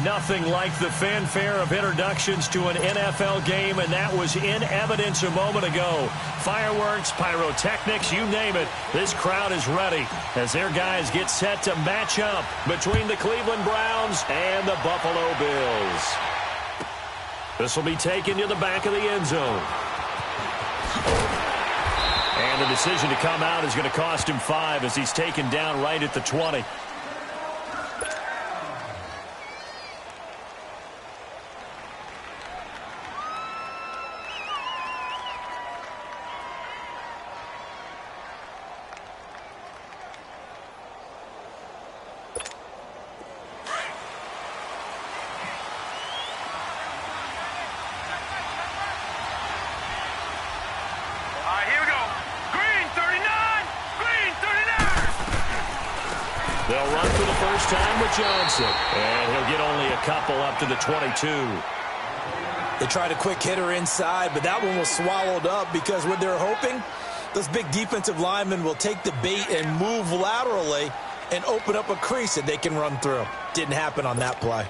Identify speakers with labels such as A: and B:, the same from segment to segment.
A: Nothing like the fanfare of introductions to an NFL game, and that was in evidence a moment ago. Fireworks, pyrotechnics, you name it. This crowd is ready as their guys get set to match up between the Cleveland Browns and the Buffalo Bills. This will be taken to the back of the end zone. And the decision to come out is going to cost him 5 as he's taken down right at the 20. They'll run for the first time with Johnson. And he'll get only a couple up to the 22.
B: They tried a quick hitter inside, but that one was swallowed up because what they're hoping, those big defensive linemen will take the bait and move laterally and open up a crease that they can run through. Didn't happen on that play.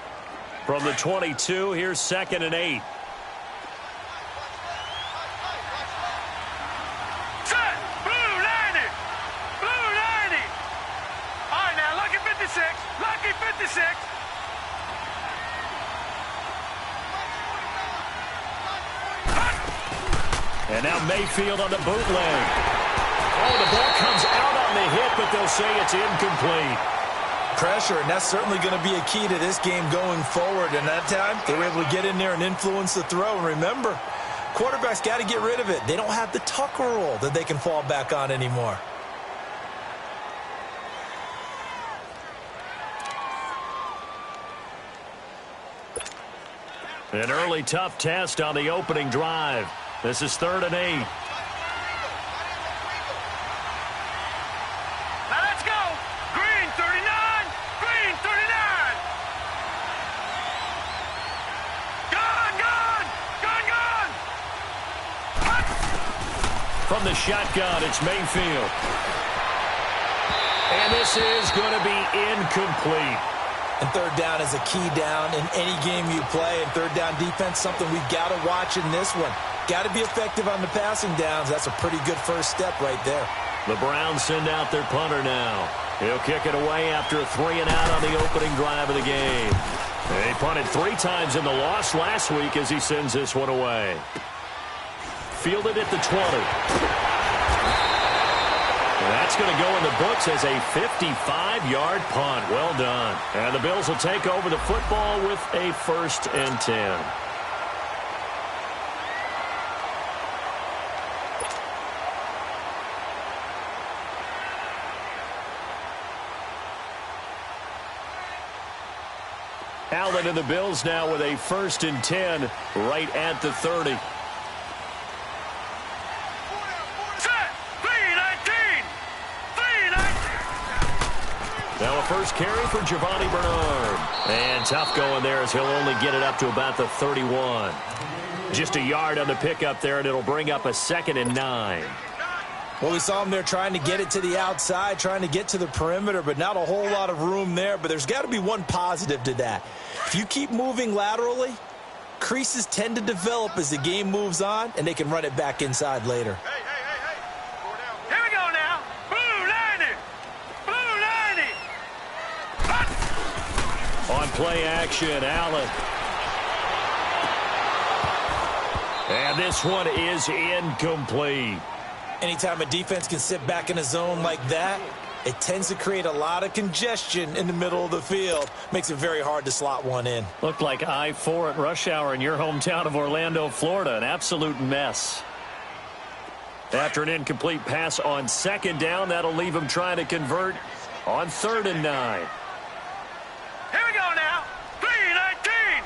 A: From the 22, here's 2nd and 8. And now Mayfield on the bootleg. Oh, the ball comes out on the hit, but they'll say it's incomplete.
B: Pressure, and that's certainly going to be a key to this game going forward. And that time, they were able to get in there and influence the throw. And remember, quarterbacks got to get rid of it. They don't have the Tucker rule that they can fall back on anymore.
A: An early tough test on the opening drive. This is 3rd and 8.
C: Now let's go. Green 39. Green 39. Gun.
A: From the shotgun, it's Mayfield. And this is going to be incomplete.
B: And 3rd down is a key down in any game you play. And 3rd down defense, something we've got to watch in this one. Got to be effective on the passing downs. That's a pretty good first step right there.
A: The Browns send out their punter now. He'll kick it away after a 3-and-out on the opening drive of the game. He punted 3 times in the loss last week as he sends this one away. Fielded at the 20. That's going to go in the books as a 55-yard punt. Well done. And the Bills will take over the football with a 1st and 10. Allen and the Bills now with a 1st and 10 right at the 30. Now a first carry for Giovanni Bernard. And tough going there as he'll only get it up to about the 31. Just a yard on the pickup there, and it'll bring up a 2nd and 9.
B: Well, we saw him there trying to get it to the outside, trying to get to the perimeter, but not a whole lot of room there. But there's got to be one positive to that. If you keep moving laterally, creases tend to develop as the game moves on, and they can run it back inside later.
C: Here we go now. Blue 90.
A: On play action, Allen. And this one is incomplete.
B: Anytime a defense can sit back in a zone like that, it tends to create a lot of congestion in the middle of the field. Makes it very hard to slot one in.
A: Looked like I-4 at rush hour in your hometown of Orlando, Florida. An absolute mess. After an incomplete pass on 2nd down, that'll leave him trying to convert on 3rd and 9.
C: Here we go now. 3-19.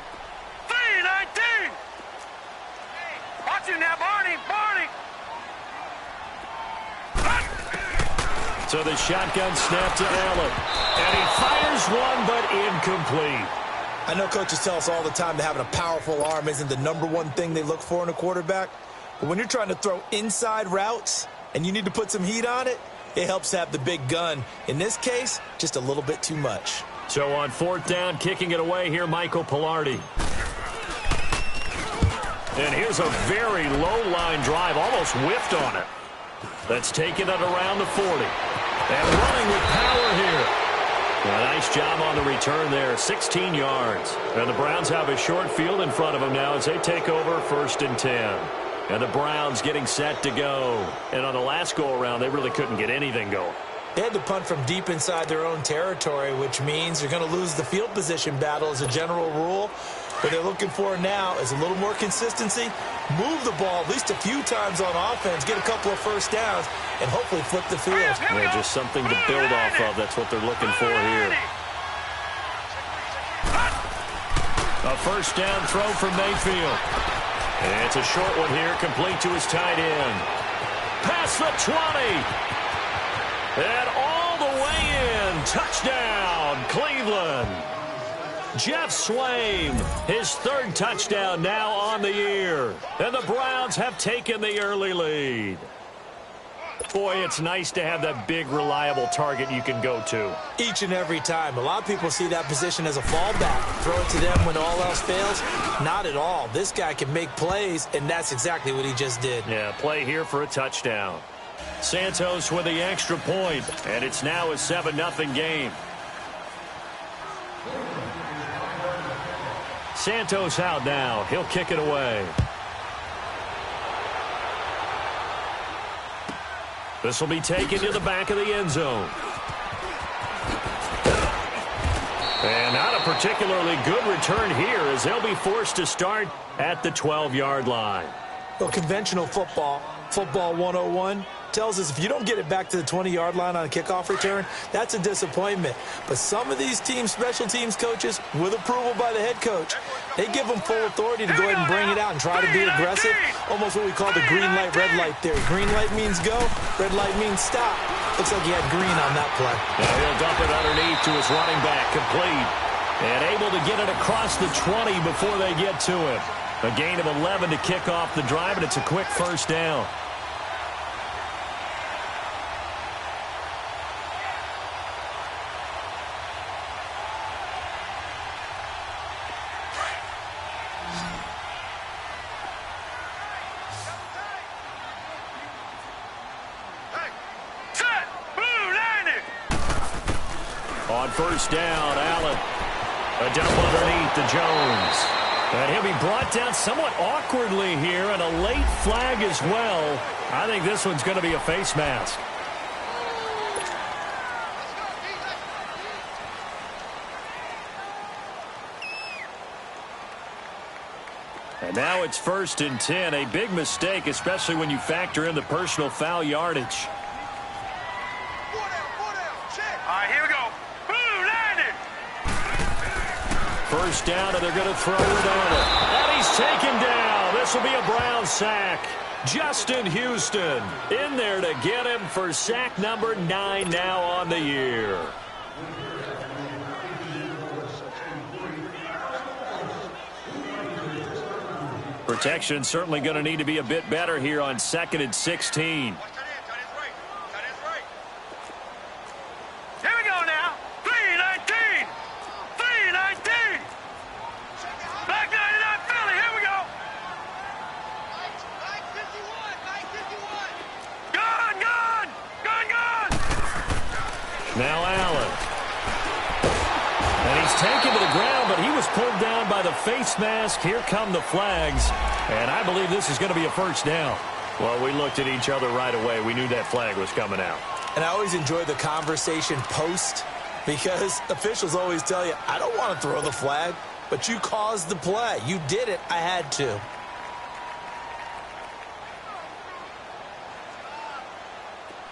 C: 3-19. Watch him now, Barney.
A: So the shotgun snap to Allen. And he fires one, but incomplete.
B: I know coaches tell us all the time that having a powerful arm isn't the #1 thing they look for in a quarterback. But when you're trying to throw inside routes and you need to put some heat on it, it helps to have the big gun. In this case, just a little bit too much.
A: So on 4th down, kicking it away here, Michael Pilardi. And here's a very low-line drive, almost whiffed on it. That's taken it around the 40. And running with power here. A nice job on the return there, 16 yards. And the Browns have a short field in front of them now as they take over 1st and 10. And the Browns getting set to go. And on the last go-around, they really couldn't get anything going.
B: They had to punt from deep inside their own territory, which means they're going to lose the field position battle as a general rule. What they're looking for now is a little more consistency, move the ball at least a few times on offense, get a couple of first downs, and hopefully flip the field.
A: Yeah, just something to build off of. That's what they're looking for here. A 1st down throw from Mayfield. And it's a short one here, complete to his tight end. Past the 20. And all the way in. Touchdown, Cleveland. Jeff Swaim, his 3rd touchdown now on the year. And the Browns have taken the early lead. Boy, it's nice to have that big, reliable target you can go to.
B: Each and every time. A lot of people see that position as a fallback. Throw it to them when all else fails. Not at all. This guy can make plays, and that's exactly what he just did.
A: Yeah, play here for a touchdown. Santos with the extra point, and it's now a 7-0 game. Santos out now. He'll kick it away. This will be taken to the back of the end zone. And not a particularly good return here as they'll be forced to start at the 12-yard line.
B: Well, conventional football 101, tells us if you don't get it back to the 20-yard line on a kickoff return, that's a disappointment. But some of these teams, special teams coaches, with approval by the head coach, they give them full authority to go ahead and bring it out and try to be aggressive, almost what we call the green light, red light theory. Green light means go, red light means stop. Looks like he had green on that play.
A: Now he'll dump it underneath to his running back, complete. And able to get it across the 20 before they get to it. A gain of 11 to kick off the drive, and it's a quick 1st down. On 1st down, Allen. A dump underneath to Jones. And he'll be brought down somewhat awkwardly here, and a late flag as well. I think this one's going to be a face mask. And now it's 1st and 10. A big mistake, especially when you factor in the personal foul yardage.
C: All right, here we go. Boom, landed.
A: 1st down, and they're going to throw it on it. And he's taken down. This will be a Brown sack. Justin Houston in there to get him for sack number 9 now on the year. Protection certainly going to need to be a bit better here on 2nd and 16.
C: Here we go now. 3-19. 3-19. Back 99 Philly. Here we go. 951. 951. Gone.
A: Now Allen. And he's taken to the ground, but he was pulled down by the face mask. Here come the flags. And I believe this is going to be a 1st down. Well, we looked at each other right away. We knew that flag was coming out.
B: And I always enjoy the conversation post, because officials always tell you, I don't want to throw the flag, but you caused the play. You did it. I had to.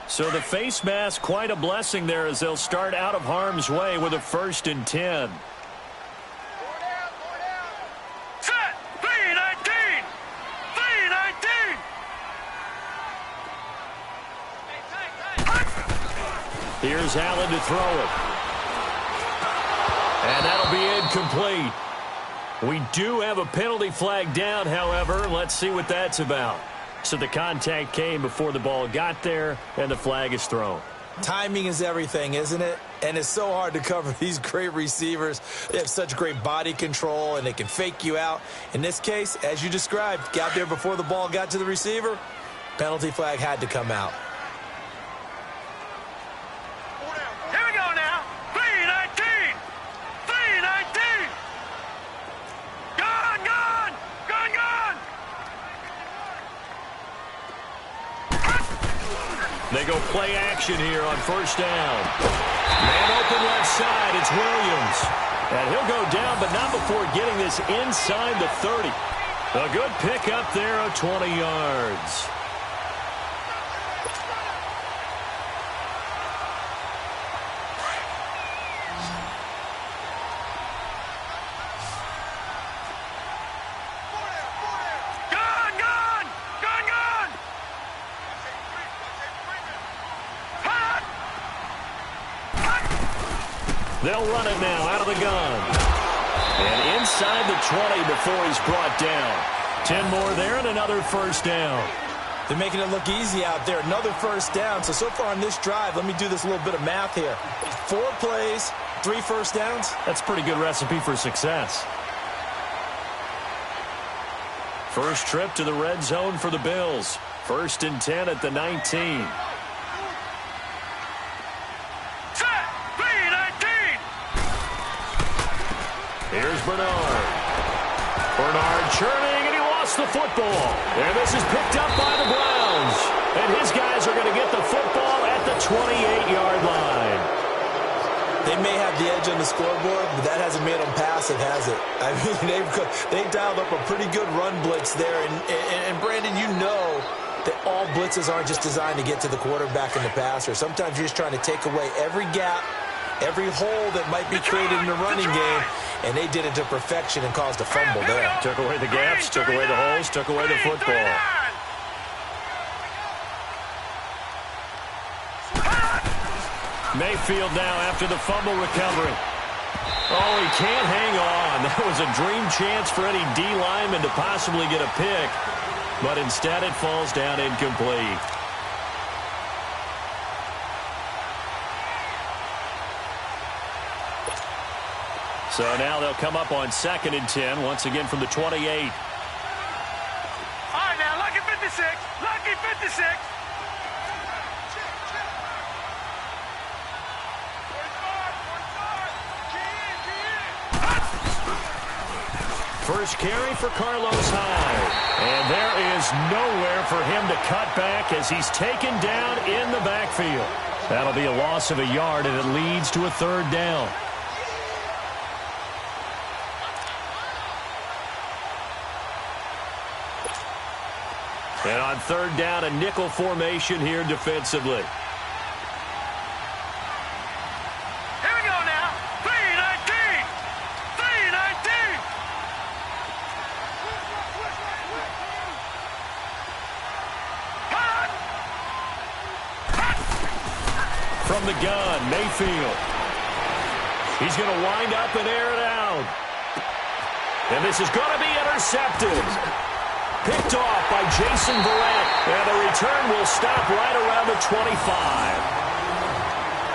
A: So the face mask, quite a blessing there as they'll start out of harm's way with a 1st and 10.
C: Set. 3-19. 3-19.
A: Here's Allen to throw it. And that'll be incomplete. We do have a penalty flag down, however. Let's see what that's about. So the contact came before the ball got there, and the flag is thrown.
B: Timing is everything, isn't it? And it's so hard to cover these great receivers. They have such great body control, and they can fake you out. In this case, as you described, got there before the ball got to the receiver. Penalty flag had to come out.
C: Here we go now. 3-19. 3-19. Gone, gone. Gone, gone.
A: They go play action here on first down. Man open left side, it's Williams. And he'll go down, but not before getting this inside the 30. A good pick up there of 20 yards. They'll run it now out of the gun. And inside the 20 before he's brought down. 10 more there and another first down.
B: They're making it look easy out there. Another first down. So far on this drive, let me do this little bit of math here. 4 plays, 3 first downs.
A: That's a pretty good recipe for success. First trip to the red zone for the Bills. 1st and 10 at the 19. Here's Bernard. Bernard churning, and he lost the football. And this is picked up by the Browns. And his guys are going to get the football at the 28-yard line.
B: They may have the edge on the scoreboard, but that hasn't made them passive, has it? I mean, they've dialed up a pretty good run blitz there. And Brandon, you know that all blitzes aren't just designed to get to the quarterback and the passer. Sometimes you're just trying to take away every gap, every hole that might be created in the running game, and they did it to perfection and caused a fumble there.
A: Took away the gaps, took away the holes, took away the football. Mayfield now after the fumble recovery. Oh, he can't hang on. That was a dream chance for any D lineman to possibly get a pick, but instead it falls down incomplete. So now they'll come up on 2nd and 10, once again from the 28.
C: All right, now, lucky 56. Lucky 56.
A: First carry for Carlos Hyde. And there is nowhere for him to cut back as he's taken down in the backfield. That'll be a loss of a yard, and it leads to a 3rd down. And on 3rd down, a nickel formation here defensively.
C: Here we go now. 3-19. 3-19.
A: From the gun, Mayfield. He's going to wind up and air it out. And this is going to be intercepted. Picked off by Jason Verrett. And the return will stop right around the 25.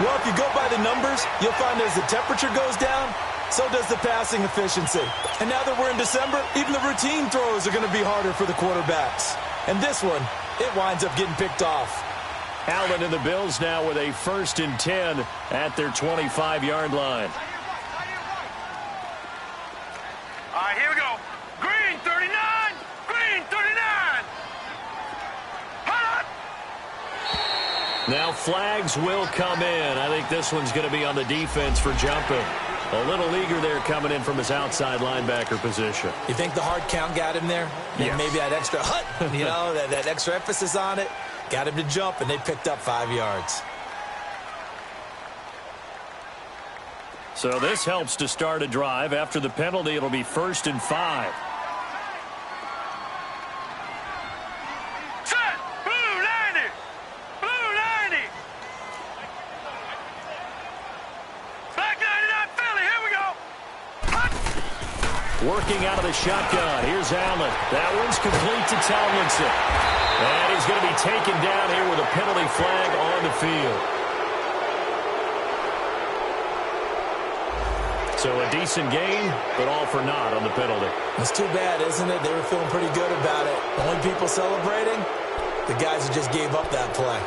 B: Well, if you go by the numbers, you'll find as the temperature goes down, so does the passing efficiency. And now that we're in December, even the routine throws are going to be harder for the quarterbacks. And this one, it winds up getting picked off.
A: Allen and the Bills now with a 1st and 10 at their 25-yard line.
C: All right, here we go. Green 39. Green 39. Hot.
A: Now flags will come in. I think this one's going to be on the defense for jumping. A little eager there coming in from his outside linebacker position.
B: You think the hard count got him there?
A: Yes.
B: Maybe that extra that extra emphasis on it got him to jump, and they picked up 5 yards.
A: So this helps to start a drive. After the penalty, it'll be 1st and 5.
C: Set. Blue 90. Blue 90. Black 99 Philly. Here we go. Hot.
A: Working out of the shotgun. Here's Allen. That one's complete to Tomlinson. And he's going to be taken down here with a penalty flag on the field. So a decent game, but all for naught on the penalty.
B: It's too bad, isn't it? They were feeling pretty good about it. The only people celebrating, the guys who just gave up that play.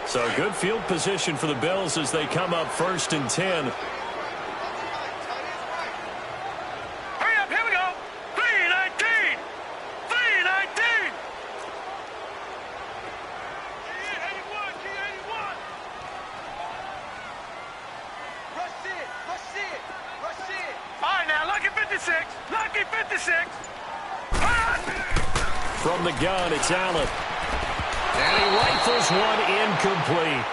A: So good field position for the Bills as they come up 1st and 10.
C: Hurry up, here we go. 3-19. 3-19. G81, G81. Rush it, rush it, rush it. All right, now, lucky 56. Lucky 56.
A: From the gun, it's Allen. And he rifles one incomplete.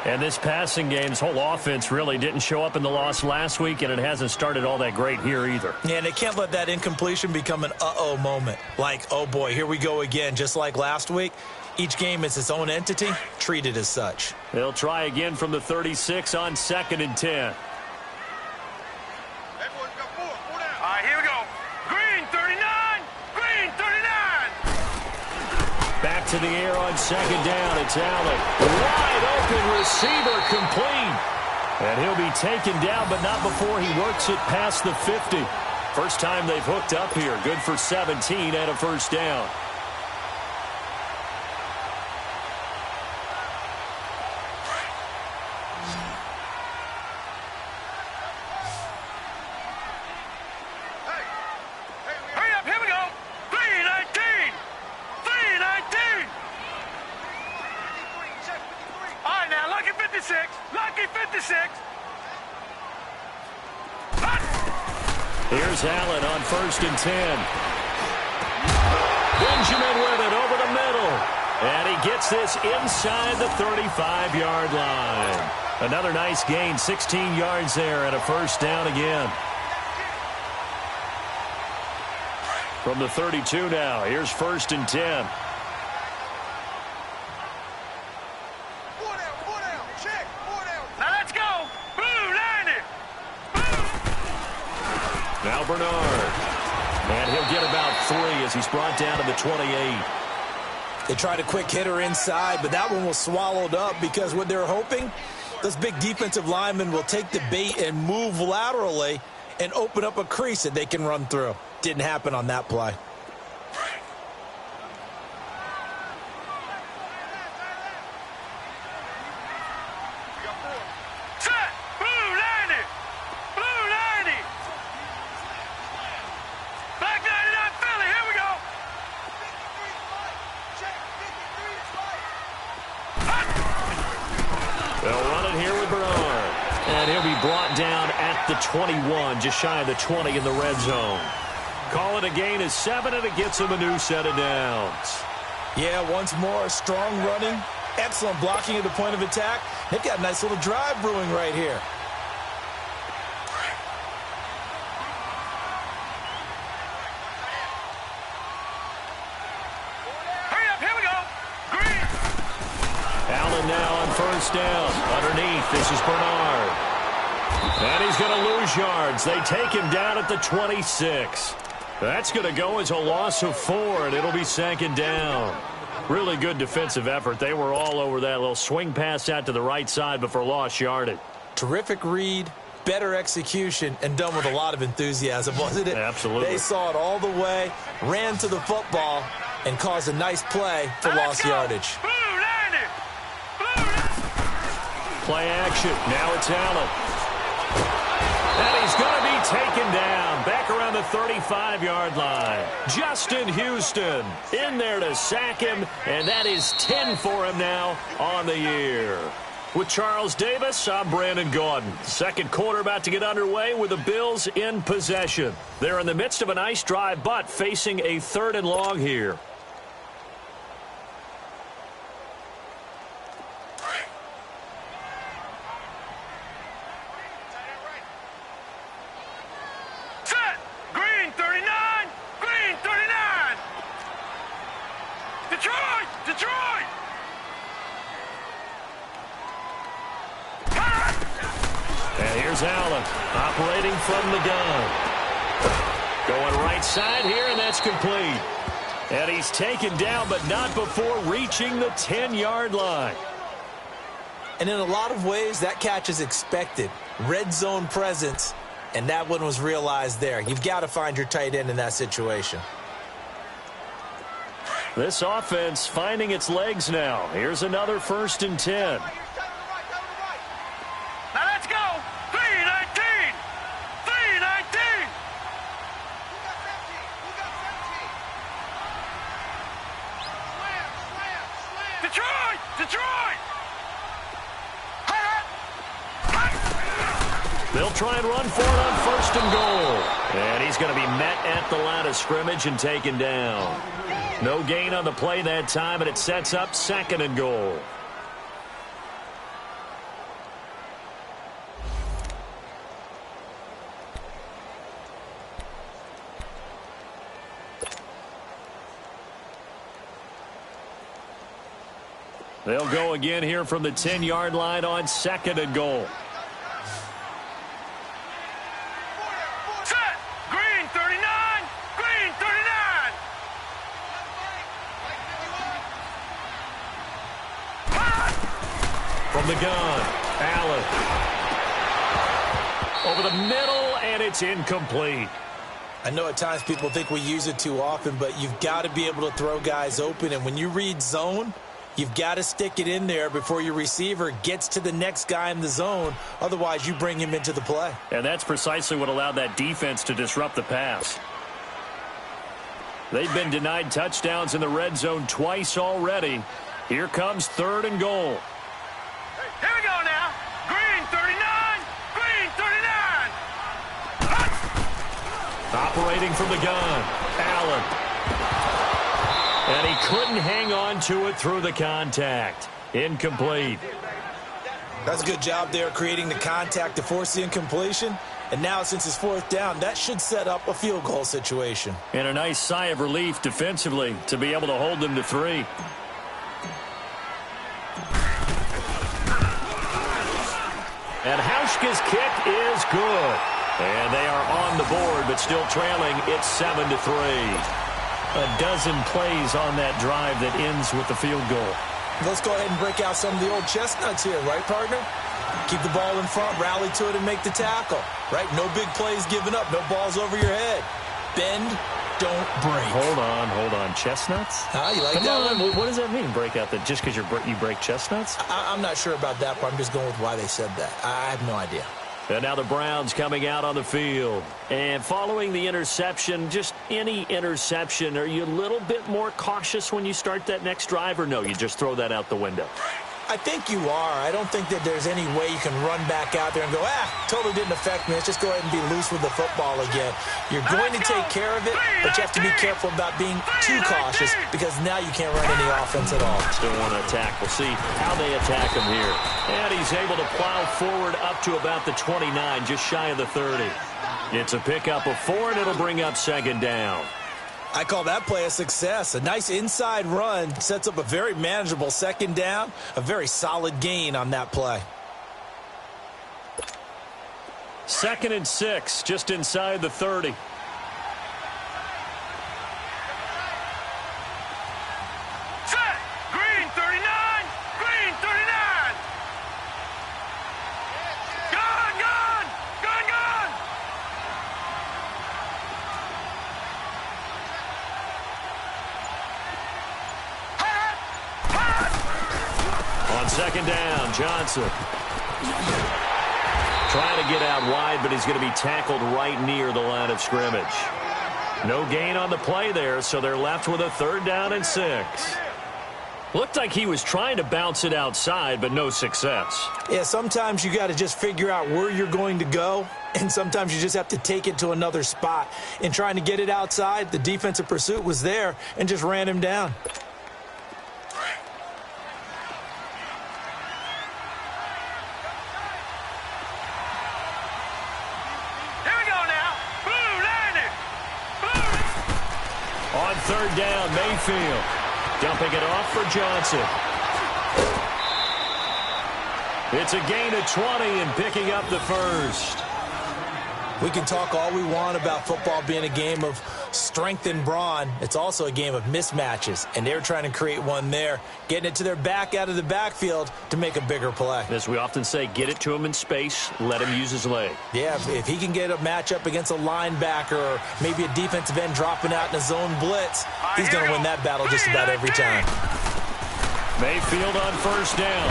A: And this passing game's whole offense really didn't show up in the loss last week, and it hasn't started all that great here either.
B: Yeah, and they can't let that incompletion become an uh-oh moment. Like, oh boy, here we go again, just like last week. Each game is its own entity, treated as such.
A: They'll try again from the 36 on 2nd and 10.
C: Everyone's got four down. All right, here we go. Green 39. Green 39.
A: Back to the air on 2nd down. It's Allen. Wide open receiver complete. And he'll be taken down, but not before he works it past the 50. First time they've hooked up here. Good for 17 and a first down.
C: Hurry up, here we go. 3-19. 3-19. All right, now, lucky 56. Lucky 56.
A: Here's Allen on 1st and 10. Benjamin with it over the middle. And he gets this inside the 35-yard line. Another nice gain, 16 yards there and a first down again. From the 32 now, here's 1st and 10.
C: Now let's go. Blue, line it.
A: Now Bernard. And he'll get about 3 as he's brought down to the 28.
B: They tried a quick hitter inside, but that one was swallowed up because what they're hoping, those big defensive linemen will take the bait and move laterally and open up a crease that they can run through. Didn't happen on that play.
C: Set. Blue, line it. Blue, line it. Black 99 Philly, here we go.
A: They'll run it here with Bernard. And he'll be brought down at the 21, just shy of the 20 in the red zone. Call it a gain of 7, and it gets him a new set of downs.
B: Yeah, once more, strong running, excellent blocking at the point of attack. They've got a nice little drive brewing right here.
C: Hurry up, here we go. Green.
A: Allen now on 1st down. Underneath, this is Bernard. And he's going to lose yards. They take him down at the 26. That's going to go as a loss of 4, and it'll be 2nd down. Really good defensive effort. They were all over that little swing pass out to the right side before lost yardage.
B: Terrific read, better execution, and done with a lot of enthusiasm, wasn't it?
A: Absolutely.
B: They saw it all the way, ran to the football, and caused a nice play for lost yardage.
C: Blue, line it. Blue.
A: Play action. Now it's Allen. And he's going to be taken down back around the 35-yard line. Justin Houston in there to sack him, and that is 10 for him now on the year. With Charles Davis, I'm Brandon Gaudin. Second quarter about to get underway with the Bills in possession. They're in the midst of a nice drive, but facing a 3rd and long here.
C: Detroit!
A: And here's Allen operating from the gun. Going right side here, and that's complete. And he's taken down, but not before reaching the 10-yard line.
B: And in a lot of ways, that catch is expected. Red zone presence, and that one was realized there. You've got to find your tight end in that situation.
A: This offense finding its legs now. Here's another 1st and 10.
C: Now let's go. 3-19. 3-19. Detroit! Detroit!
A: They'll try and run for it on 1st and goal. And he's going to be met at the line of scrimmage and taken down. No gain on the play that time, and it sets up 2nd and goal. They'll go again here from the 10-yard line on 2nd and goal.
C: Set! Green 39! Green 39!
A: From the gun, Allen. Over the middle, and it's incomplete.
B: I know at times people think we use it too often, but you've got to be able to throw guys open. And when you read zone, you've got to stick it in there before your receiver gets to the next guy in the zone. Otherwise, you bring him into the play.
A: And that's precisely what allowed that defense to disrupt the pass. They've been denied touchdowns in the red zone twice already. Here comes 3rd and goal.
C: Here we go now. Green 39! Green 39!
A: Operating from the gun, Allen. And he couldn't hang on to it through the contact. Incomplete.
B: That's a good job there creating the contact to force the incompletion. And now since it's 4th down, that should set up a field goal situation.
A: And a nice sigh of relief defensively to be able to hold them to 3. And Hauschka's kick is good. And they are on the board, but still trailing. It's 7-3. A dozen plays on that drive that ends with the field goal.
B: Let's go ahead and break out some of the old chestnuts here, right, partner? Keep the ball in front, rally to it, and make the tackle, right? No big plays given up, no balls over your head. Bend, don't break.
A: Hold on. Chestnuts?
B: You like
A: Come
B: that
A: on.
B: one?
A: What does that mean, break out? That just because you break chestnuts?
B: I'm not sure about that, but I'm just going with why they said that. I have no idea.
A: And now the Browns coming out on the field. And following the interception, just any interception, are you a little bit more cautious when you start that next drive, or no, you just throw that out the window?
B: I think you are. I don't think that there's any way you can run back out there and go, totally didn't affect me. Let's just go ahead and be loose with the football again. You're going to take care of it, but you have to be careful about being too cautious because now you can't run any offense at all.
A: Still want to attack. We'll see how they attack him here. And he's able to plow forward up to about the 29, just shy of the 30. It's a pickup of 4, and it'll bring up 2nd down.
B: I call that play a success. A nice inside run sets up a very manageable 2nd down, a very solid gain on that play.
A: 2nd and 6, just inside the 30.
C: Set! Green 39! Green 39! Gun!
A: On 2nd down, Johnson. Trying to get out wide, but he's going to be tackled right near the line of scrimmage. No gain on the play there, so they're left with a 3rd down and 6. Looked like he was trying to bounce it outside, but no success.
B: Yeah, sometimes you got to just figure out where you're going to go, and sometimes you just have to take it to another spot. In trying to get it outside, the defensive pursuit was there and just ran him down.
A: On 3rd down, Mayfield dumping it off for Johnson. It's a gain of 20 and picking up the 1st.
B: We can talk all we want about football being a game of strength and brawn. It's also a game of mismatches, and they're trying to create one there, getting it to their back out of the backfield to make a bigger play.
A: As we often say, get it to him in space, let him use his leg.
B: Yeah, if he can get a matchup against a linebacker or maybe a defensive end dropping out in a zone blitz, he's going to win that battle just about every time.
A: Mayfield on first down.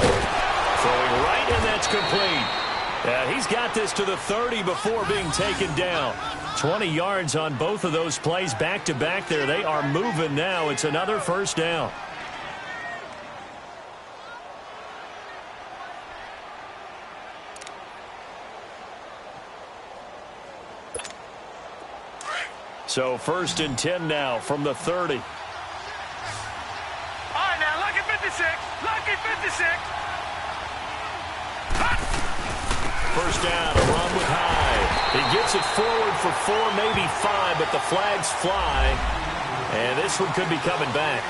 A: Throwing right, and that's complete. He's got this to the 30 before being taken down. 20 yards on both of those plays back-to-back there. They are moving now. It's another first down. So 1st and 10 now from the 30.
C: All right, now, lucky 56. Lucky 56.
A: First down, a run with Hyde. He gets it forward for 4, maybe 5, but the flags fly. And this one could be coming back.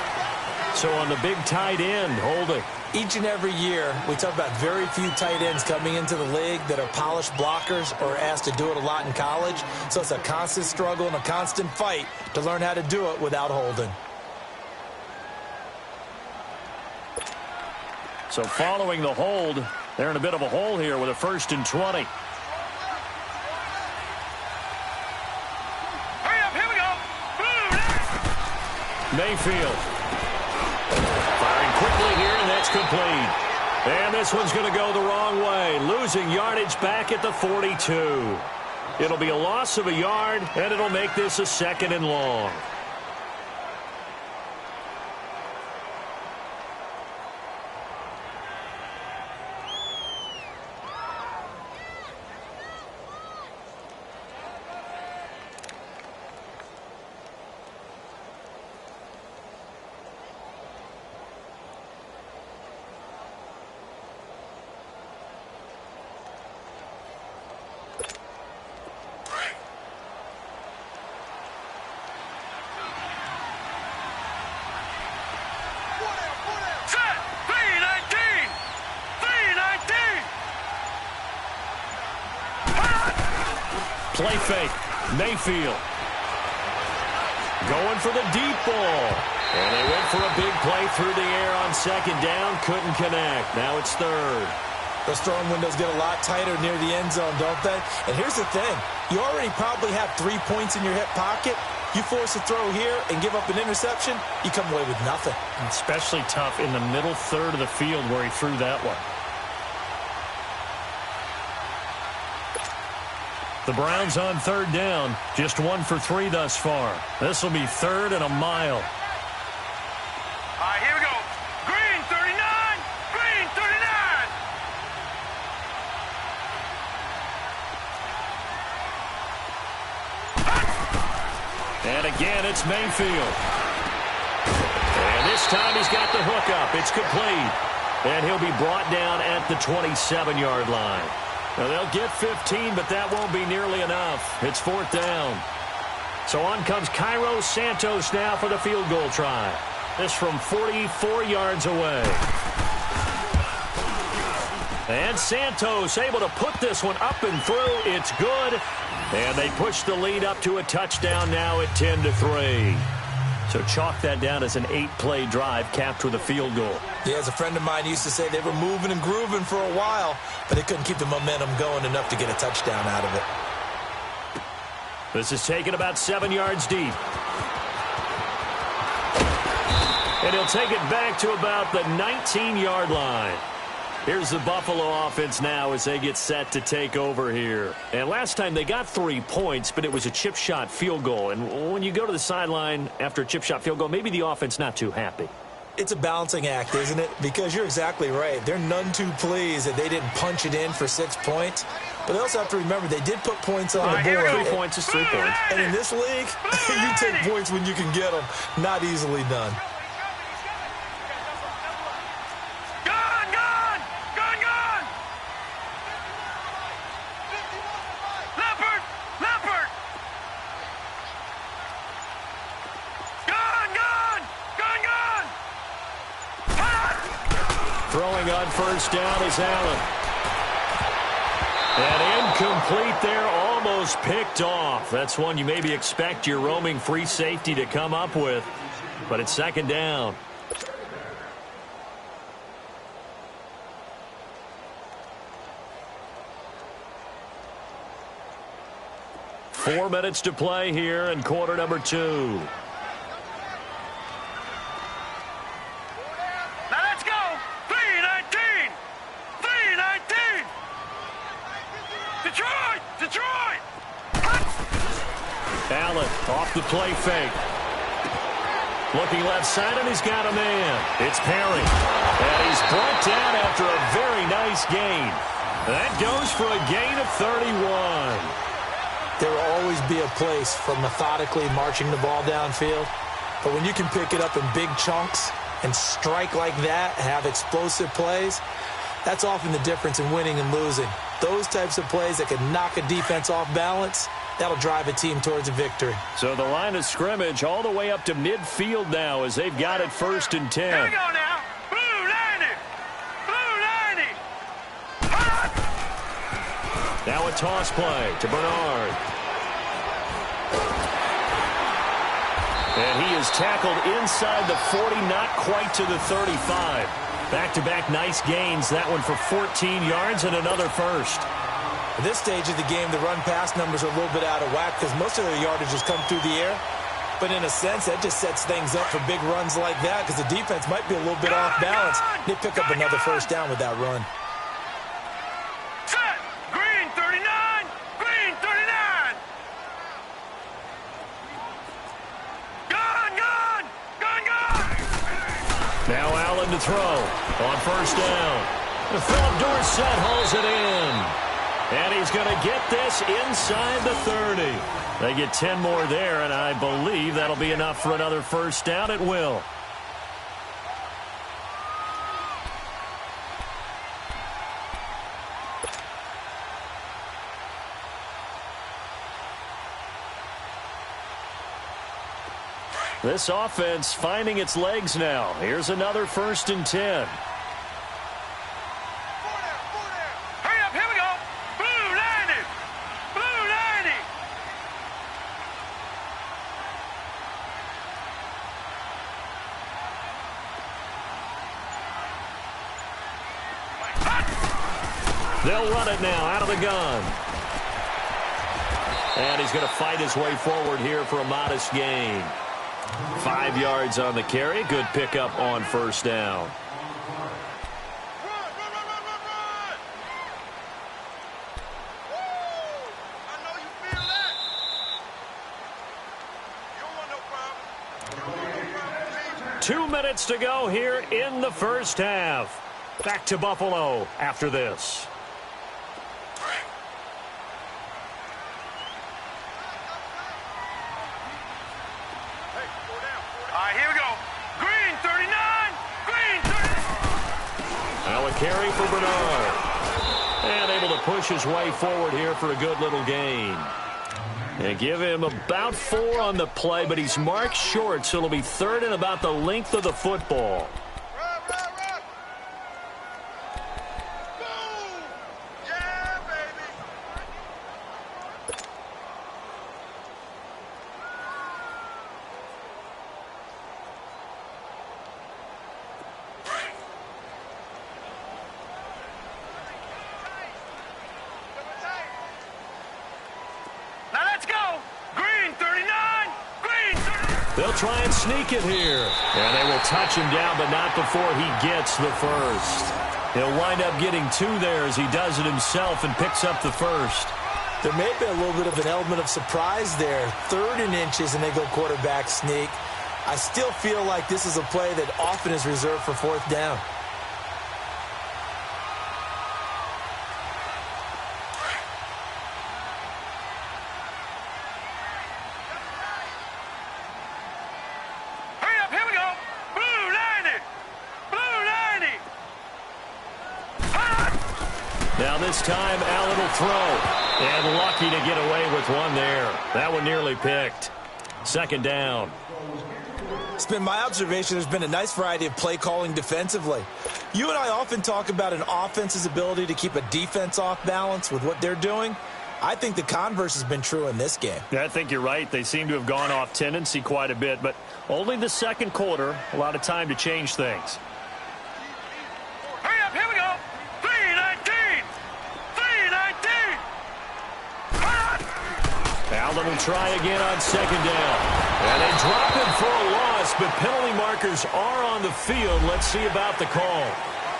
A: So on the big tight end, holding.
B: Each and every year, we talk about very few tight ends coming into the league that are polished blockers or asked to do it a lot in college. So it's a constant struggle and a constant fight to learn how to do it without holding.
A: So following the hold, they're in a bit of a hole here with a 1st and 20.
C: Hurry up, here we go.
A: Mayfield. Firing quickly here, and that's complete. And this one's going to go the wrong way. Losing yardage back at the 42. It'll be a loss of a yard, and it'll make this a 2nd and long. Play fake. Mayfield. Going for the deep ball. And they went for a big play through the air on 2nd down. Couldn't connect. Now it's 3rd.
B: Those throwing windows get a lot tighter near the end zone, don't they? And here's the thing. You already probably have 3 points in your hip pocket. You force a throw here and give up an interception, you come away with nothing.
A: Especially tough in the middle third of the field where he threw that one. The Browns on 3rd down. Just 1 for 3 thus far. This will be 3rd and a mile.
C: All right, here we go. Green 39. Green 39.
A: And again, it's Mayfield. And this time he's got the hook up. It's complete. And he'll be brought down at the 27-yard line. Now, they'll get 15, but that won't be nearly enough. It's 4th down. So on comes Cairo Santos now for the field goal try. This from 44 yards away. And Santos able to put this one up and through. It's good. And they push the lead up to a touchdown now at 10-3. So chalk that down as an 8-play drive capped with a field goal.
B: Yeah, as a friend of mine used to say, they were moving and grooving for a while, but they couldn't keep the momentum going enough to get a touchdown out of it.
A: This is taken about 7 yards deep. And he'll take it back to about the 19-yard line. Here's the Buffalo offense now as they get set to take over here. And last time they got 3 points, but it was a chip shot field goal. And when you go to the sideline after a chip shot field goal, maybe the offense not too happy.
B: It's a balancing act, isn't it? Because you're exactly right. They're none too pleased that they didn't punch it in for 6 points. But they also have to remember they did put points on the board.
A: 3 points is 3 points.
B: And in this league, you take points when you can get them. Not easily done.
A: Throwing on first down is Allen. And incomplete there, almost goes picked off. That's one you maybe expect your roaming free safety to come up with. But it's second down. Four minutes to play here in quarter number 2.
C: Now let's go. 3-19. 3-19. Detroit. Detroit.
A: Allen off the play fake. Looking left side, and he's got a man. It's Perry. And he's brought down after a very nice gain. That goes for a gain of 31.
B: There will always be a place for methodically marching the ball downfield. But when you can pick it up in big chunks and strike like that, have explosive plays, that's often the difference in winning and losing. Those types of plays that can knock a defense off balance, that'll drive a team towards a victory.
A: So the line of scrimmage all the way up to midfield now as they've got it 1st and 10.
C: Here we go now. Blue 90. Blue 90. Hot.
A: Now a toss play to Bernard. And he is tackled inside the 40, not quite to the 35. Back-to-back nice gains. That one for 14 yards and another first.
B: At this stage of the game, the run-pass numbers are a little bit out of whack because most of their yardage has come through the air. But in a sense, that just sets things up for big runs like that because the defense might be a little bit off balance. They pick up another first down with that run.
C: Set. Green 39. Green 39. Gun, gun. Gun, gun.
A: Now Allen to throw on first down. Philip Dorsett hauls it in. And he's going to get this inside the 30. They get 10 more there, and I believe that'll be enough for another first down. It will. This offense finding its legs now. Here's another 1st and 10.
C: Hurry up, here we go. Blue 90. Blue 90.
A: They'll run it now out of the gun. And he's going to fight his way forward here for a modest gain. 5 yards on the carry. Good pickup on first down.
C: I know you feel that. You don't want no problem.
A: 2 minutes to go here in the first half. Back to Buffalo after this.
C: All right, here we go. Green 39. Green 39.
A: Now a carry for Bernard. And able to push his way forward here for a good little gain. And give him about 4 on the play, but he's marked short, so it'll be 3rd and about the length of the football.
C: Run, run, run. Boom. Yeah, baby. Now let's go. Green 39. Green 39.
A: They'll try and sneak it here. And they will touch him down, but not before he gets the first. He'll wind up getting 2 there as he does it himself and picks up the first.
B: There may be a little bit of an element of surprise there. 3rd and inches, and they go quarterback sneak. I still feel like this is a play that often is reserved for 4th down.
C: Hurry up, here we go. Blue 90. Blue 90. Hot.
A: Now this time, Allen will throw. And lucky to get away with one there. That one nearly picked. 2nd down.
B: It's been my observation there's been a nice variety of play calling defensively. You and I often talk about an offense's ability to keep a defense off balance with what they're doing. I think the converse has been true in this game.
A: Yeah, I think you're right. They seem to have gone off tendency quite a bit, but only the second quarter, a lot of time to change things.
C: Hurry up, here we go. 3:19. 3:19.
A: Allen will try again on second down. And they drop it for a loss, but penalty markers are on the field. Let's see about the call.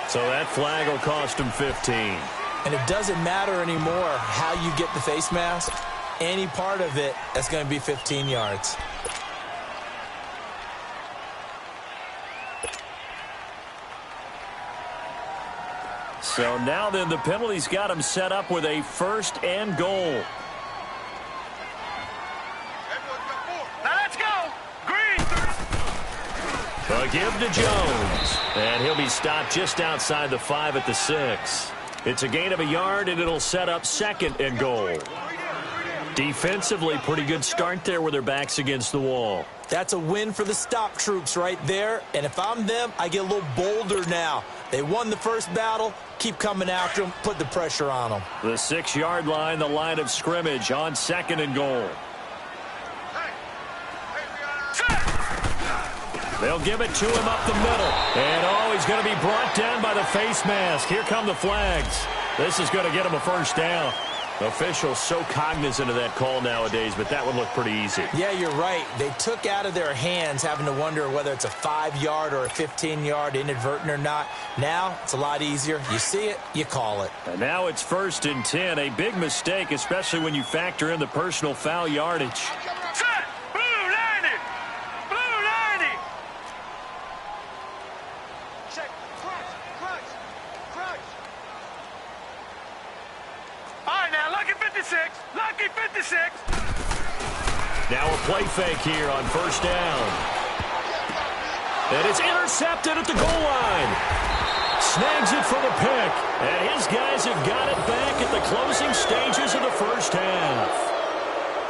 A: So that flag will cost him 15.
B: And it doesn't matter anymore how you get the face mask. Any part of it, that's going to be 15 yards.
A: So now then, the penalty's got him set up with a first and goal.
C: Now let's go. Green.
A: A give to Jones. And he'll be stopped just outside the 5 at the 6. It's a gain of a yard, and it'll set up second and goal. Defensively, pretty good start there with their backs against the wall.
B: That's a win for the stop troops right there. And if I'm them, I get a little bolder now. They won the first battle. Keep coming after them. Put the pressure on them.
A: The 6-yard line, the line of scrimmage on second and goal. They'll give it to him up the middle. And, he's going to be brought down by the face mask. Here come the flags. This is going to get him a first down. Officials so cognizant of that call nowadays, but that would look pretty easy.
B: Yeah, you're right. They took out of their hands having to wonder whether it's a 5-yard or a 15-yard, inadvertent or not. Now, it's a lot easier. You see it, you call it.
A: And now it's 1st and 10. A big mistake, especially when you factor in the personal foul yardage.
C: Set. Blue 90. Blue 90. Check. Crunch. Crunch. Crunch. All right, now, lucky 56. Lucky 56.
A: Now a play fake here on first down. And it's intercepted at the goal line. Snags it for the pick. And his guys have got it back at the closing stages of the first half.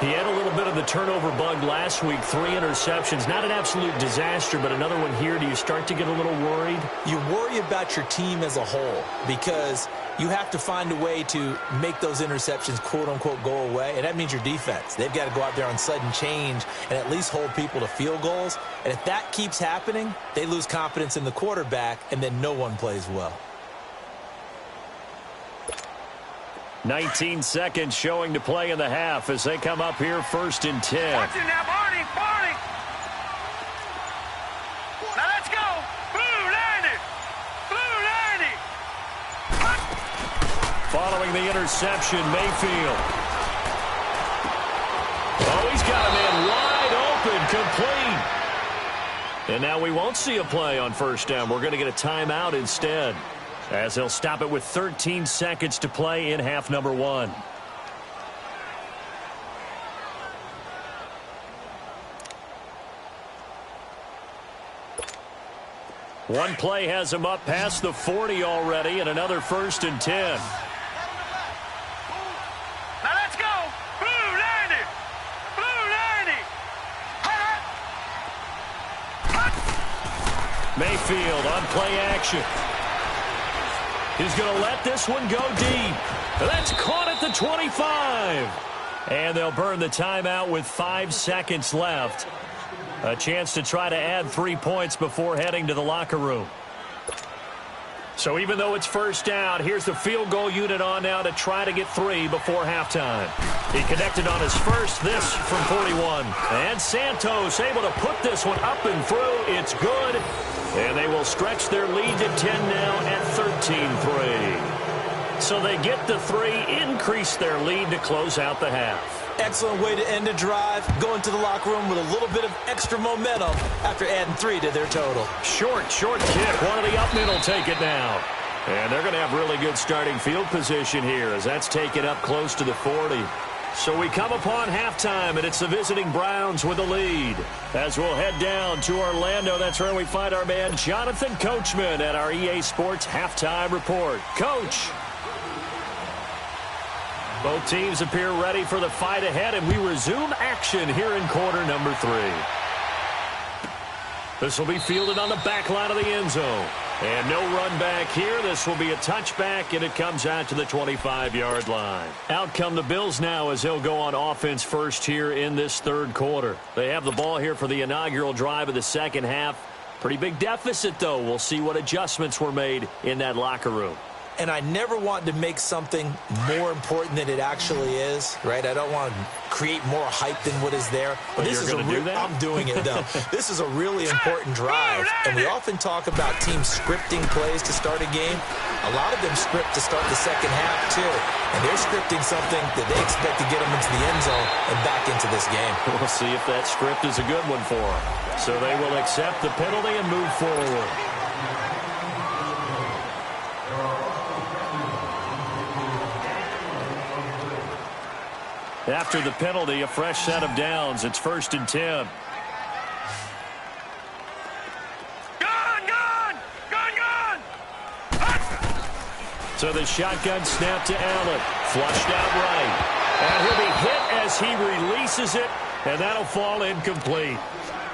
A: He had a little bit of the turnover bug last week, 3 interceptions. Not an absolute disaster, but another one here. Do you start to get a little worried?
B: You worry about your team as a whole because you have to find a way to make those interceptions, quote-unquote, go away, and that means your defense. They've got to go out there on sudden change and at least hold people to field goals. And if that keeps happening, they lose confidence in the quarterback, and then no one plays well.
A: 19 seconds showing to play in the half as they come up here 1st and 10.
C: Watch it now, Barney. Barney. Now let's go. Blue 90. Blue 90.
A: Following the interception, Mayfield. Oh, he's got a man wide open, complete. And now we won't see a play on first down. We're going to get a timeout instead, as they'll stop it with 13 seconds to play in half number 1. One play has him up past the 40 already, and another 1st and 10.
C: Now let's go. Blue 90. Blue 90.
A: Mayfield on play action. He's going to let this one go deep. That's caught at the 25. And they'll burn the timeout with 5 seconds left. A chance to try to add 3 points before heading to the locker room. So even though it's first down, here's the field goal unit on now to try to get 3 before halftime. He connected on his first, this from 41. And Santos able to put this one up and through. It's good. And they will stretch their lead to 10 now at 13-3. So they get the 3, increase their lead to close out the half.
B: Excellent way to end a drive. Go into the locker room with a little bit of extra momentum after adding 3 to their total.
A: Short kick. One of the up men will take it now. And they're going to have really good starting field position here as that's taken up close to the 40. So we come upon halftime, and it's the visiting Browns with the lead. As we'll head down to Orlando, that's where we find our man Jonathan Coachman at our EA Sports Halftime Report. Coach. Both teams appear ready for the fight ahead, and we resume action here in quarter number 3. This will be fielded on the back line of the end zone. And no run back here. This will be a touchback, and it comes out to the 25-yard line. Out come the Bills now as they'll go on offense first here in this third quarter. They have the ball here for the inaugural drive of the second half. Pretty big deficit, though. We'll see what adjustments were made in that locker room.
B: And I never want to make something more important than it actually is, right? I don't want to create more hype than what is there.
A: But
B: this is
A: going to do that?
B: I'm doing it, though. This is a really important drive. And we often talk about teams scripting plays to start a game. A lot of them script to start the second half, too. And they're scripting something that they expect to get them into the end zone and back into this game.
A: We'll see if that script is a good one for them. So they will accept the penalty and move forward. After the penalty, a fresh set of downs. It's 1st and 10.
C: Gun!
A: So the shotgun snap to Allen. Flushed out right. And he'll be hit as he releases it, and that'll fall incomplete.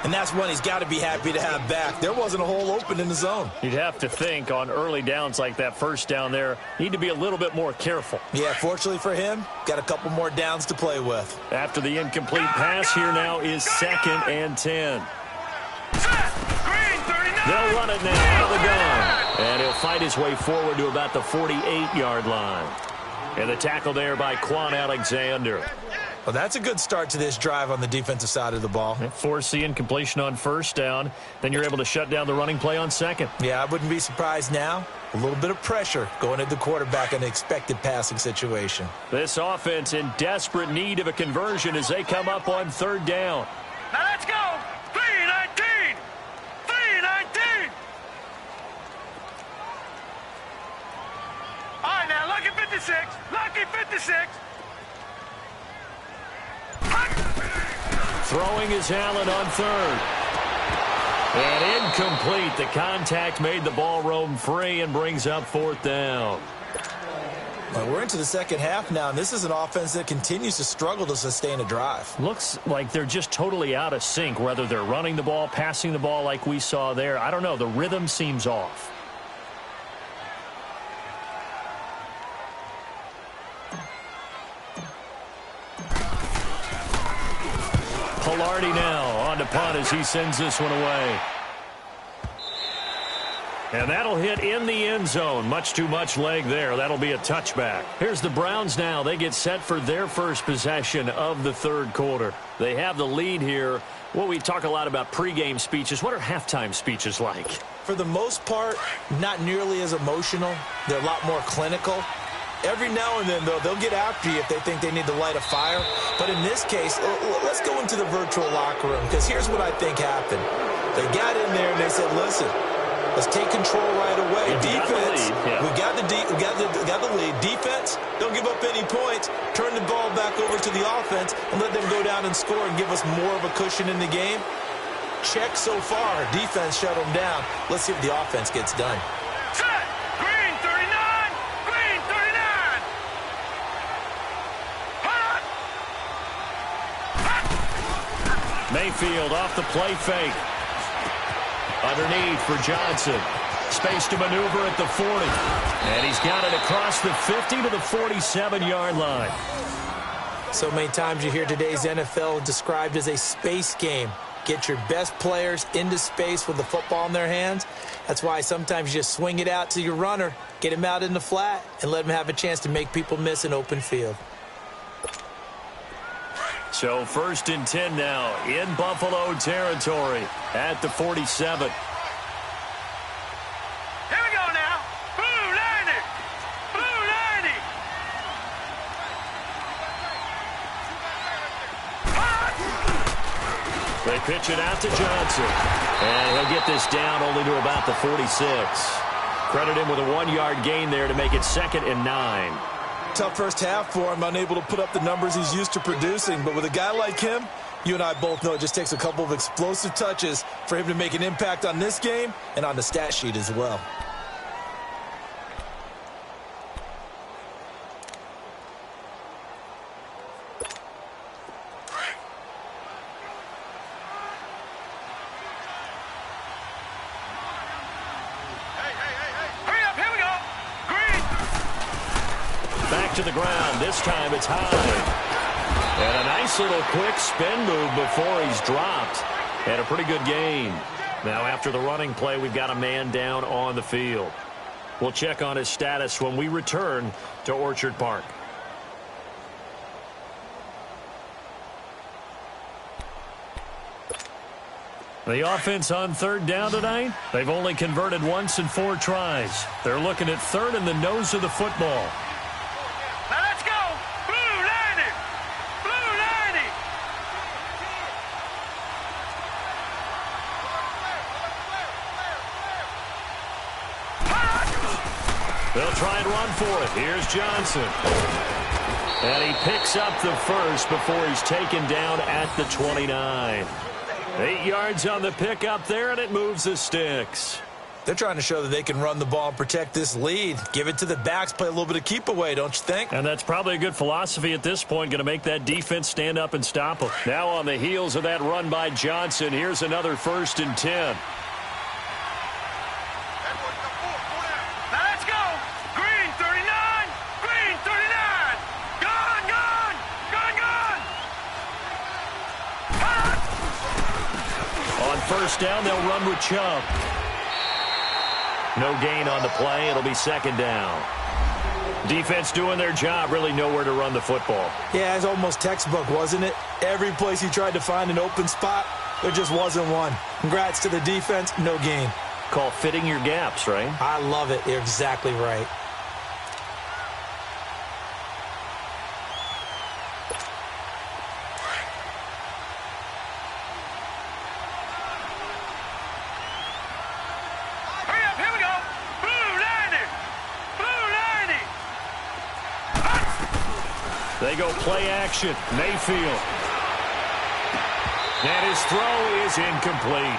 B: And that's one he's got to be happy to have back. There wasn't a hole open in the zone.
A: You'd have to think on early downs like that first down there, need to be a little bit more careful.
B: Yeah, fortunately for him, got a couple more downs to play with.
A: After the incomplete pass, here now is 2nd and 10. They'll run it now out of the gun. And he'll fight his way forward to about the 48-yard line. And the tackle there by Quan Alexander.
B: Well, that's a good start to this drive on the defensive side of the ball.
A: Force the incompletion on first down. Then you're able to shut down the running play on second.
B: Yeah, I wouldn't be surprised now. A little bit of pressure going at the quarterback in an expected passing situation.
A: This offense in desperate need of a conversion as they come up on 3rd down.
C: Now let's go. 3-19. 3-19. All right, now lucky 56. Lucky 56.
A: Throwing is Allen on 3rd. And incomplete. The contact made the ball roam free and brings up 4th down.
B: Well, we're into the second half now, and this is an offense that continues to struggle to sustain a drive.
A: Looks like they're just totally out of sync, whether they're running the ball, passing the ball like we saw there. I don't know. The rhythm seems off. Pilardi now on to punt as he sends this one away. And that'll hit in the end zone. Much too much leg there. That'll be a touchback. Here's the Browns now. They get set for their first possession of the third quarter. They have the lead here. Well, we talk a lot about pregame speeches. What are halftime speeches like?
B: For the most part, not nearly as emotional. They're a lot more clinical. Every now and then, though, they'll get after you if they think they need to light a fire. But in this case, let's go into the virtual locker room, because here's what I think happened. They got in there and they said, listen, let's take control right away. Defense, we got the lead. Defense, don't give up any points. Turn the ball back over to the offense and let them go down and score and give us more of a cushion in the game. Check so far. Defense shut them down. Let's see if the offense gets done.
C: Set. Green 39. Green 39.
A: Mayfield off the play fake. Underneath for Johnson. Space to maneuver at the 40. And he's got it across the 50 to the 47-yard line.
B: So many times you hear today's NFL described as a space game. Get your best players into space with the football in their hands. That's why sometimes you just swing it out to your runner, get him out in the flat, and let him have a chance to make people miss an open field.
A: So 1st and 10 now in Buffalo territory at the 47.
C: Here we go now. Blue 90. Blue 90.
A: They pitch it out to Johnson. And he'll get this down only to about the 46. Credit him with a 1-yard gain there to make it 2nd and 9.
B: Tough first half for him, unable to put up the numbers he's used to producing. But with a guy like him, you and I both know it just takes a couple of explosive touches for him to make an impact on this game and on the stat sheet as well.
C: Hey,
A: to the ground. This time it's high. And a nice little quick spin move before he's dropped. And a pretty good gain. Now after the running play, we've got a man down on the field. We'll check on his status when we return to Orchard Park. The offense on third down tonight, they've only converted once in 4 tries. They're looking at third in the nose of the football.
C: Now let's go. Blue 90. Blue 90.
A: They'll try and run for it. Here's Johnson. And he picks up the first before he's taken down at the 29. 8 yards on the pickup there, and it moves the sticks.
B: They're trying to show that they can run the ball and protect this lead. Give it to the backs, play a little bit of keep away, don't you think?
A: And that's probably a good philosophy at this point, going to make that defense stand up and stop them. Now on the heels of that run by Johnson, here's another 1st and 10.
C: Now let's go. Green 39. Green 39. Gone, gone. Gone, gone.
A: On 1st down, they'll run with Chubb. No gain on the play. It'll be 2nd down. Defense doing their job, really nowhere to run the football.
B: Yeah, it's almost textbook, wasn't it? Every place he tried to find an open spot, there just wasn't one. Congrats to the defense, no gain.
A: Call fitting your gaps, right?
B: I love it. You're exactly right.
C: Hurry up, here we go. Blue 90. Blue 90.
A: They go play action. Mayfield. And his throw is incomplete.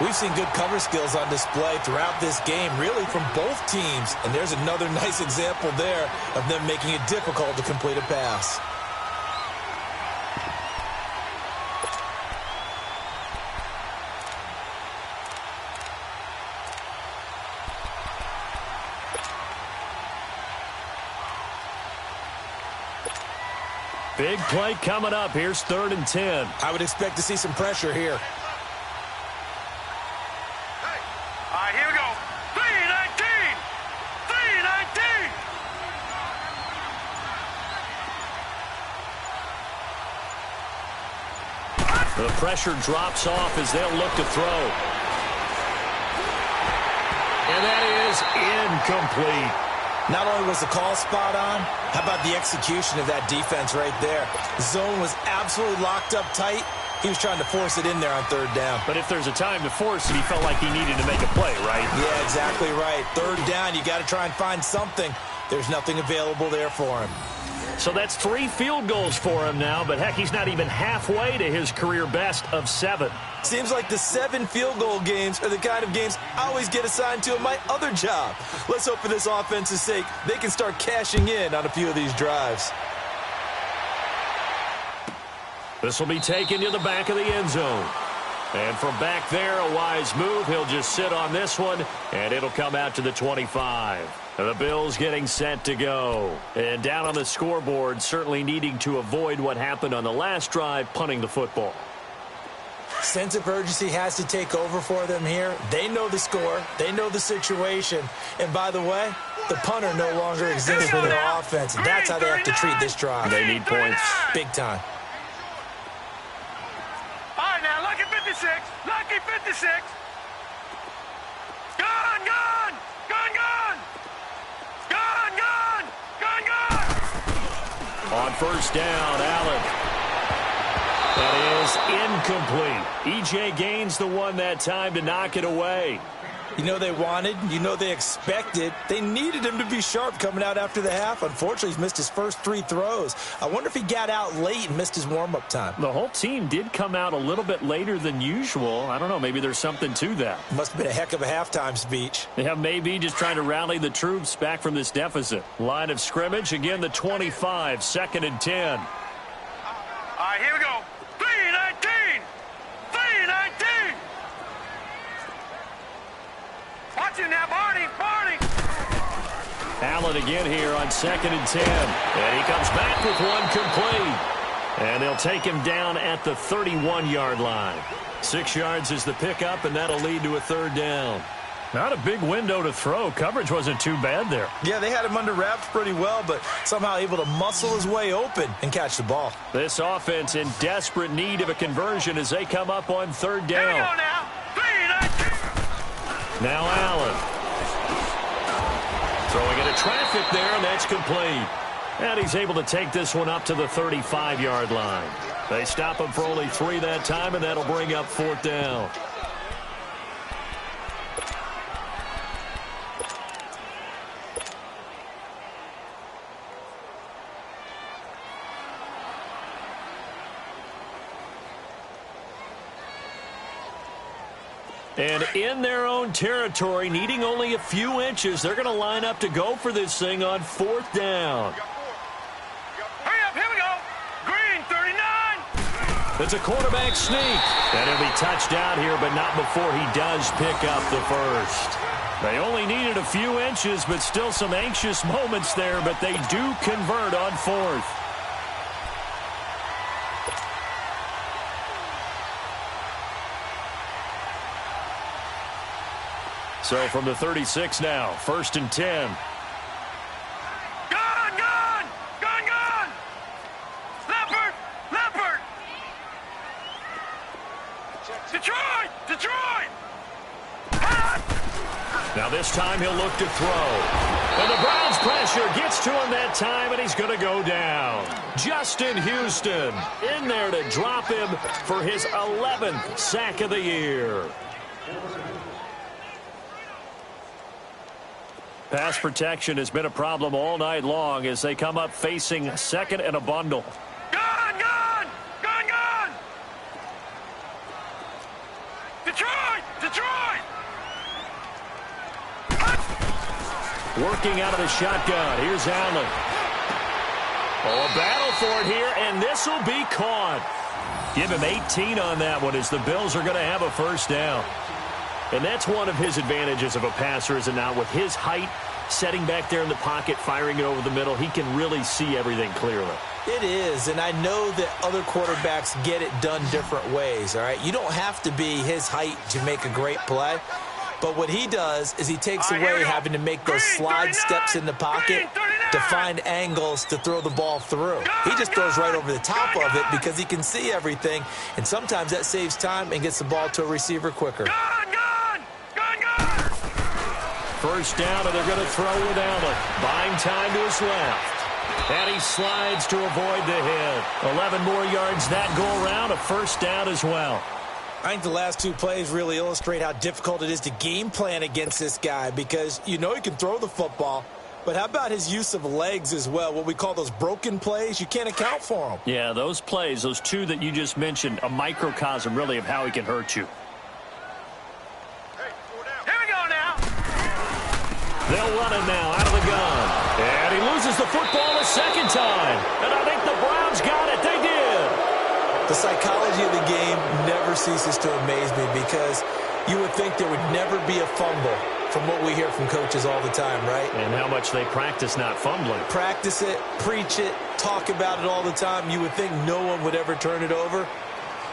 B: We've seen good cover skills on display throughout this game, really from both teams. And there's another nice example there of them making it difficult to complete a pass.
A: Big play coming up. Here's 3rd and 10.
B: I would expect to see some pressure here.
C: All right, here we go. 319. 319.
A: The pressure drops off as they'll look to throw. And that is incomplete.
B: Not only was the call spot on, how about the execution of that defense right there? The zone was absolutely locked up tight. He was trying to force it in there on 3rd down.
A: But if there's a time to force it, he felt like he needed to make a play, right?
B: Yeah, exactly right. 3rd down, you got to try and find something. There's nothing available there for him.
A: So that's 3 field goals for him now, but heck, he's not even halfway to his career best of 7.
B: Seems like the 7 field goal games are the kind of games I always get assigned to in my other job. Let's hope for this offense's sake they can start cashing in on a few of these drives.
A: This will be taken to the back of the end zone. And from back there, a wise move. He'll just sit on this one, and it'll come out to the 25. The Bills getting set to go. And down on the scoreboard, certainly needing to avoid what happened on the last drive, punting the football.
B: Sense of urgency has to take over for them here. They know the score. They know the situation. And by the way, the punter no longer exists for their offense. And that's how they have to treat this drive.
A: They need points.
B: Big time.
C: All right, now, lucky 56. Lucky 56. Gone, gone. Gone, gone. Gone, gone. Gone, gone.
A: On 1st down, Allen. That is incomplete. E.J. Gaines the one that time to knock it away.
B: You know they wanted, you know they expected. They needed him to be sharp coming out after the half. Unfortunately, he's missed his first 3 throws. I wonder if he got out late and missed his warm-up time.
A: The whole team did come out a little bit later than usual. I don't know, maybe there's something to that.
B: Must have been a heck of a halftime speech.
A: Yeah, maybe just trying to rally the troops back from this deficit. Line of scrimmage, again the 25, 2nd and 10.
C: All right, here we go. 319. 319. Watch it now, Barney. Barney.
A: Allen again here on 2nd and 10. And he comes back with one complete. And they'll take him down at the 31-yard line. 6 yards is the pickup, and that'll lead to a 3rd down. Not a big window to throw. Coverage wasn't too bad there.
B: Yeah, they had him under wraps pretty well, but somehow able to muscle his way open and catch the ball.
A: This offense in desperate need of a conversion as they come up on 3rd down.
C: Here we go now. 3-19.
A: Now Allen. Throwing into traffic there, and that's complete. And he's able to take this one up to the 35-yard line. They stop him for only 3 that time, and that'll bring up 4th down. And in their own territory, needing only a few inches, they're going to line up to go for this thing on 4th down.
C: Hurry up, here we go. Green, 39.
A: It's a quarterback sneak. And he'll be touched out here, but not before he does pick up the first. They only needed a few inches, but still some anxious moments there, but they do convert on 4th. So from the 36 now, 1st and 10.
C: Gun, gun, gun, gun. Leopard, leopard. Detroit, Detroit.
A: Now this time he'll look to throw. And the Browns pressure gets to him that time, and he's going to go down. Justin Houston in there to drop him for his 11th sack of the year. Pass protection has been a problem all night long as they come up facing 2nd and a bundle.
C: Gun, gun, gun, gun. Detroit, Detroit.
A: Working out of the shotgun. Here's Allen. Oh, a battle for it here, and this will be caught. Give him 18 on that one as the Bills are going to have a 1st down. And that's one of his advantages of a passer, is it not? With his height, setting back there in the pocket, firing it over the middle, he can really see everything clearly.
B: It is, and I know that other quarterbacks get it done different ways, all right? You don't have to be his height to make a great play. But what he does is he takes away having to make those slide steps in the pocket to find angles to throw the ball through. He just throws right over the top of it because he can see everything, and sometimes that saves time and gets the ball to a receiver quicker.
A: First down, and they're going to throw with Allen. Buying time to his left. And he slides to avoid the hit. 11 more yards that go around, a 1st down as well.
B: I think the last 2 plays really illustrate how difficult it is to game plan against this guy because you know he can throw the football, but how about his use of legs as well? What we call those broken plays, you can't account for them.
A: Yeah, those plays, those 2 that you just mentioned, a microcosm really of how he can hurt you.
C: Here we go now.
A: They'll run it now out of the gun. And he loses the football a 2nd time. And I think the Browns got it. They did.
B: The psychology of the game never ceases to amaze me because you would think there would never be a fumble from what we hear from coaches all the time, right?
A: And how much they practice not fumbling.
B: Practice it, preach it, talk about it all the time. You would think no one would ever turn it over.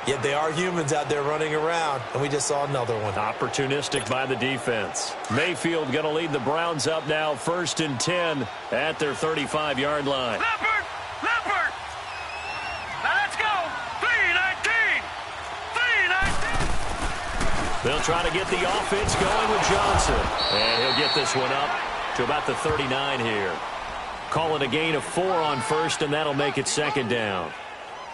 B: Yet they are humans out there running around, and we just saw another one.
A: Opportunistic by the defense. Mayfield going to lead the Browns up now, 1st and 10 at their 35-yard line.
C: Leopard, leopard. Now let's go. 3-19. 3-19.
A: They'll try to get the offense going with Johnson. And he'll get this one up to about the 39 here. Call it a gain of 4 on 1st, and that'll make it 2nd down.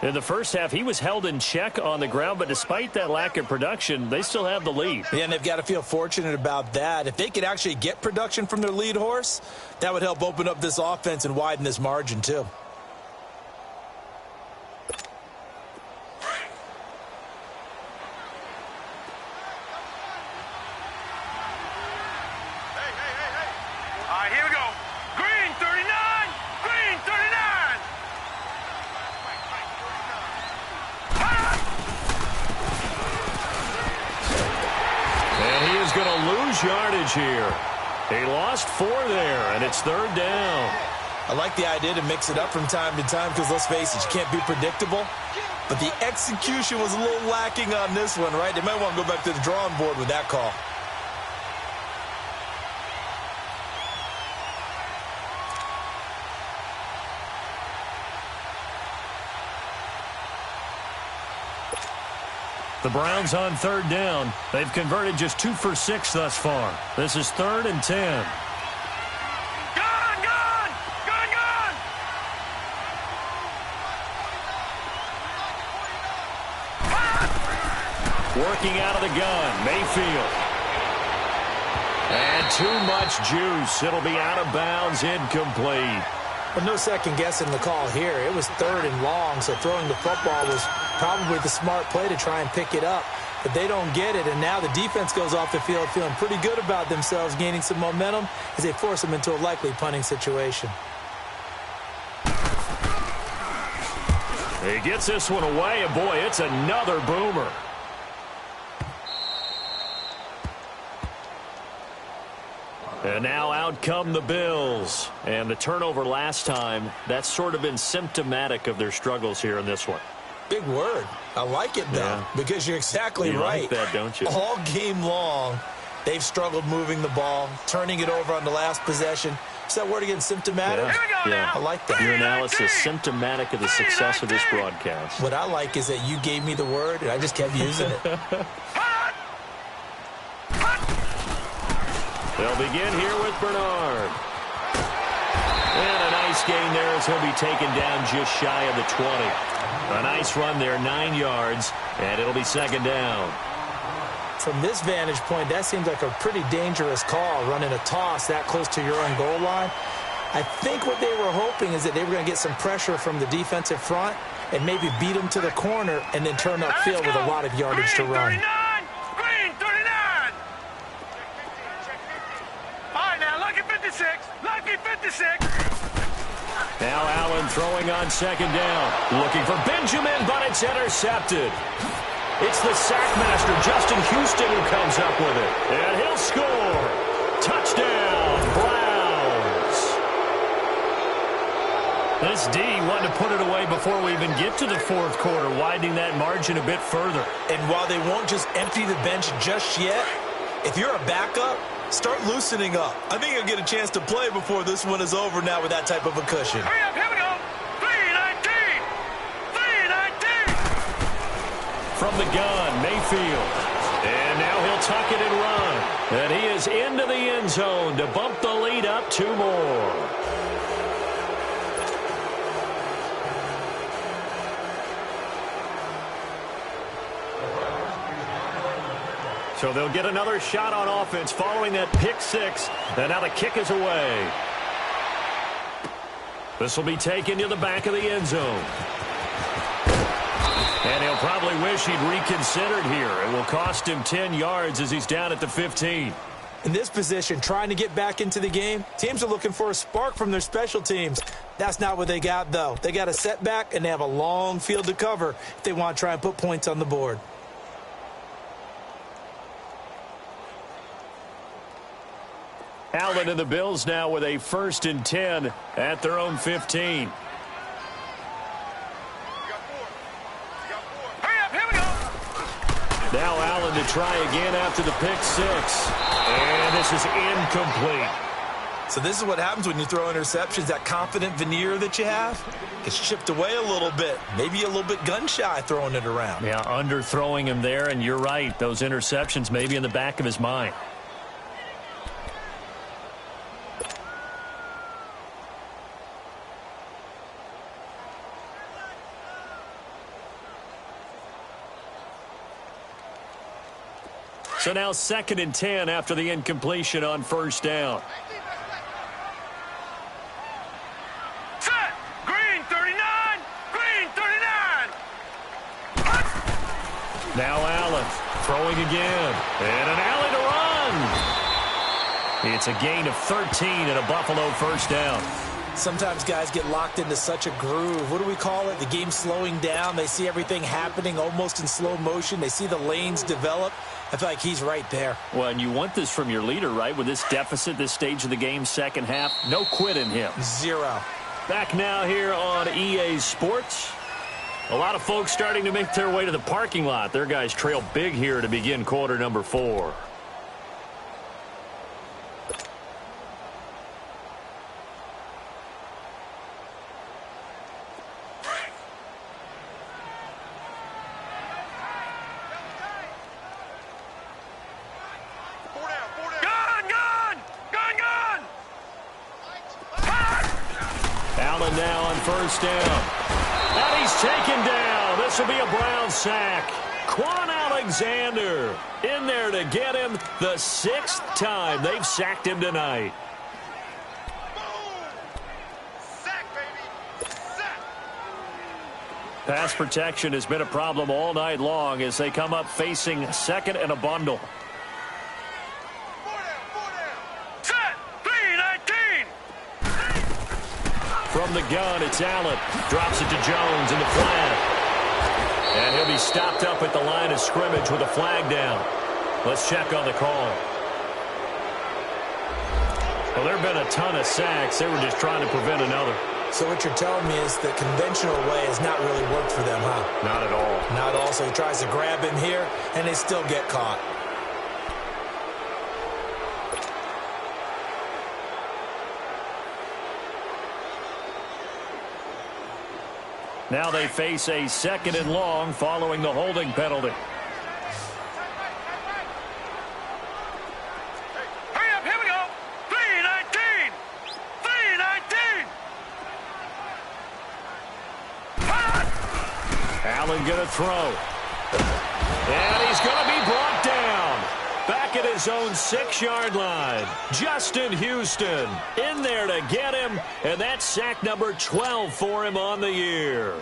A: In the first half, he was held in check on the ground, but despite that lack of production, they still have the lead.
B: Yeah, and they've got to feel fortunate about that. If they could actually get production from their lead horse, that would help open up this offense and widen this margin, too.
C: All right, here we go. Green, 39. Green, 39.
A: And he is going to lose yardage here. He lost 4 there, and it's 3rd down.
B: I like the idea to mix it up from time to time because, let's face it, you can't be predictable. But the execution was a little lacking on this one, right? They might want to go back to the drawing board with that call.
A: The Browns on 3rd down. They've converted just 2 for 6 thus far. This is 3rd and 10. Working out of the gun, Mayfield. And too much juice. It'll be out of bounds, incomplete.
B: Well, no second guessing the call here. It was 3rd and long, so throwing the football was probably the smart play to try and pick it up. But they don't get it, and now the defense goes off the field feeling pretty good about themselves, gaining some momentum as they force them into a likely punting situation.
A: He gets this one away, and boy, it's another boomer. And now out come the Bills. And the turnover last time, that's sort of been symptomatic of their struggles here in this one.
B: Big word. I like it, though, because you're exactly right.
A: You like that, don't you?
B: All game long, they've struggled moving the ball, turning it over on the last possession. Is that word again, symptomatic?
A: Yeah.
B: I like that.
A: Your analysis, symptomatic of the success of this broadcast.
B: What I like is that you gave me the word, and I just kept using it.
A: They'll begin here with Bernard. And a nice gain there as he'll be taken down just shy of the 20. A nice run there, 9 yards, and it'll be 2nd down.
B: From this vantage point, that seems like a pretty dangerous call, running a toss that close to your own goal line. I think what they were hoping is that they were going to get some pressure from the defensive front and maybe beat them to the corner and then turn upfield with a lot of yardage to run.
A: Now Allen throwing on 2nd down. Looking for Benjamin, but it's intercepted. It's the sackmaster, Justin Houston, who comes up with it. And he'll score. Touchdown, Browns. This D wanted to put it away before we even get to the 4th quarter, widening that margin a bit further.
B: And while they won't just empty the bench just yet, if you're a backup, start loosening up. I think you'll get a chance to play before this one is over now with that type of a cushion.
C: Hurry up, here we go. 319. 319.
A: From the gun, Mayfield. And now he'll tuck it and run. And he is into the end zone to bump the lead up 2 more. So they'll get another shot on offense following that pick 6. And now the kick is away. This will be taken to the back of the end zone. And he'll probably wish he'd reconsidered here. It will cost him 10 yards as he's down at the 15.
B: In this position, trying to get back into the game, teams are looking for a spark from their special teams. That's not what they got, though. They got a setback, and they have a long field to cover if they want to try and put points on the board.
A: Allen and the Bills now with a 1st and 10 at their own 15. Now Allen to try again after the pick 6. And this is incomplete.
B: So this is what happens when you throw interceptions. That confident veneer that you have gets chipped away a little bit. Maybe a little bit gun-shy throwing it around.
A: Yeah, underthrowing him there, and you're right. Those interceptions may be in the back of his mind. So now 2nd and 10 after the incompletion on 1st down.
C: Set. Green 39. Green 39.
A: Now Allen throwing again. And an alley to run. It's a gain of 13 and a Buffalo 1st down.
B: Sometimes guys get locked into such a groove. What do we call it? The game slowing down. They see everything happening almost in slow motion. They see the lanes develop. I feel like he's right there.
A: Well, and you want this from your leader, right? With this deficit, this stage of the game, second half, no quit in him.
B: Zero.
A: Back now here on EA Sports. A lot of folks starting to make their way to the parking lot. Their guys trail big here to begin quarter number 4. Now on first down. And he's taken down. This will be a Brown sack. Quan Alexander in there to get him the 6th time they've sacked him tonight.
C: Sack, baby. Sack.
A: Pass protection has been a problem all night long as they come up facing second and a bundle. From the gun, it's Allen. Drops it to Jones in the flat. And he'll be stopped up at the line of scrimmage with a flag down. Let's check on the call. Well, there have been a ton of sacks. They were just trying to prevent another.
B: So what you're telling me is the conventional way has not really worked for them, huh?
A: Not at all.
B: Not at all. So he tries to grab him here, and they still get caught.
A: Now they face a second and long following the holding penalty.
C: Hurry up, here we go. 3:19. 3:19.
A: Allen gonna throw. And he's gonna be brought down. Back at his own 6-yard line. Justin Houston in there to get him. And that's sack number 12 for him on the year.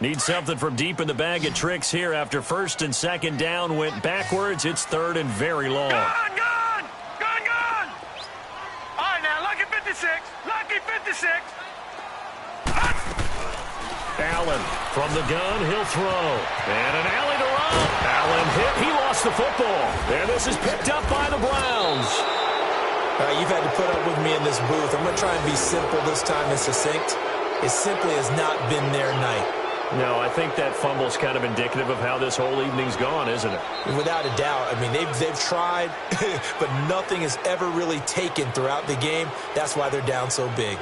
A: Need something from deep in the bag of tricks here after first and second down went backwards. It's third and very long.
C: Gone! All right, now, lucky 56. Lucky 56.
A: Allen from the gun, he'll throw. And an alley to run. Allen hit, he lost the football. And this is picked up by the Browns.
B: You've had to put up with me in this booth. I'm going to try and be simple this time and succinct. It simply has not been their night.
A: No, I think that fumble's kind of indicative of how this whole evening's gone, isn't it?
B: Without a doubt. I mean, they've tried, but nothing has ever really taken throughout the game. That's why they're down so big.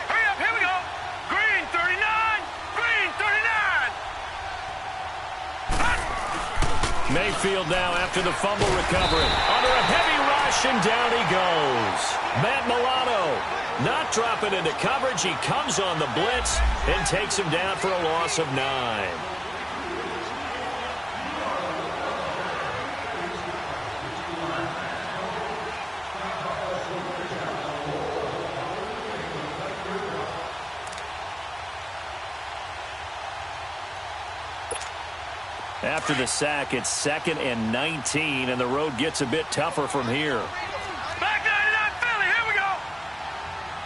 C: Hurry up, here we go. Green 39. Green 39.
A: Mayfield now after the fumble recovery. Under a heavy rush, and down he goes. Matt Milano not dropping into coverage. He comes on the blitz and takes him down for a loss of 9. After the sack, it's 2nd and 19, and the road gets a bit tougher from here.
C: Back 99 Philly, here we go.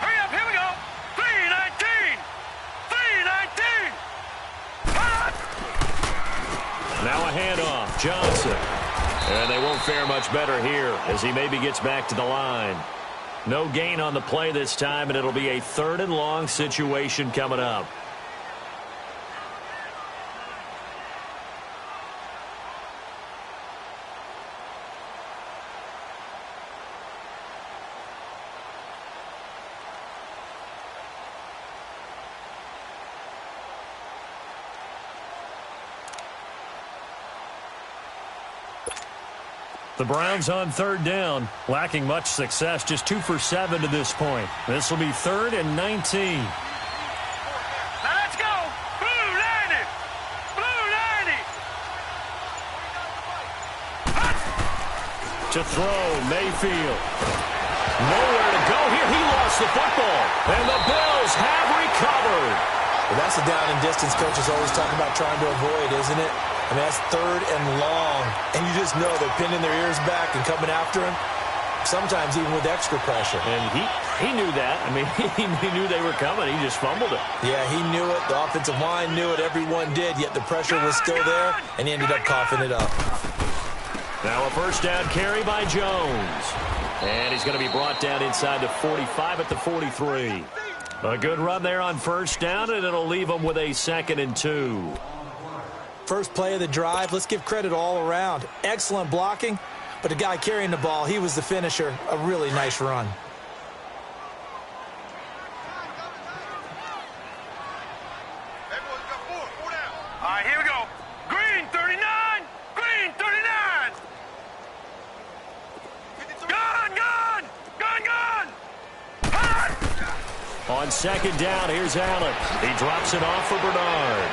C: Hurry up, here we go. 3:19. 3:19.
A: Now a handoff, Johnson. And they won't fare much better here as he maybe gets back to the line. No gain on the play this time, and it'll be a 3rd and long situation coming up. The Browns on 3rd down, lacking much success, just 2 for 7 to this point. This will be 3rd and 19.
C: Now let's go. Blue 90. Blue 90.
A: To throw, Mayfield. Nowhere to go here. He lost the football. And the Bills have recovered.
B: Well, that's the down and distance coaches always talking about trying to avoid, isn't it? I mean, that's 3rd and long. And you just know they're pinning their ears back and coming after him, sometimes even with extra pressure.
A: And he knew that. I mean, he knew they were coming. He just fumbled it.
B: Yeah, he knew it. The offensive line knew it. Everyone did, yet the pressure was still there, and he ended up coughing it up.
A: Now a first down carry by Jones. And he's going to be brought down inside the 45 at the 43. A good run there on first down, and it'll leave them with a 2nd and 2.
B: First play of the drive, let's give credit all around. Excellent blocking, but the guy carrying the ball, he was the finisher. A really nice run.
C: All right, here we go. Green, 39. Green, 39. Gun.
A: On second down, here's Allen. He drops it off for Bernard.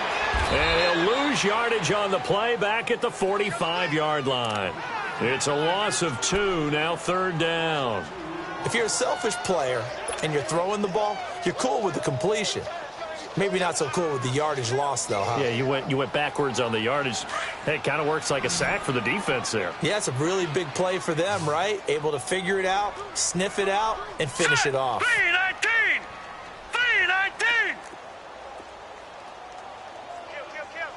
A: And he'll lose yardage on the play back at the 45-yard line. It's a loss of 2, now 3rd down.
B: If you're a selfish player and you're throwing the ball, you're cool with the completion. Maybe not so cool with the yardage loss, though, huh?
A: Yeah, you went backwards on the yardage. Hey, it kind of works like a sack for the defense there.
B: Yeah, it's a really big play for them, right? Able to figure it out, sniff it out, and finish it off.
C: 319. 319. Kill.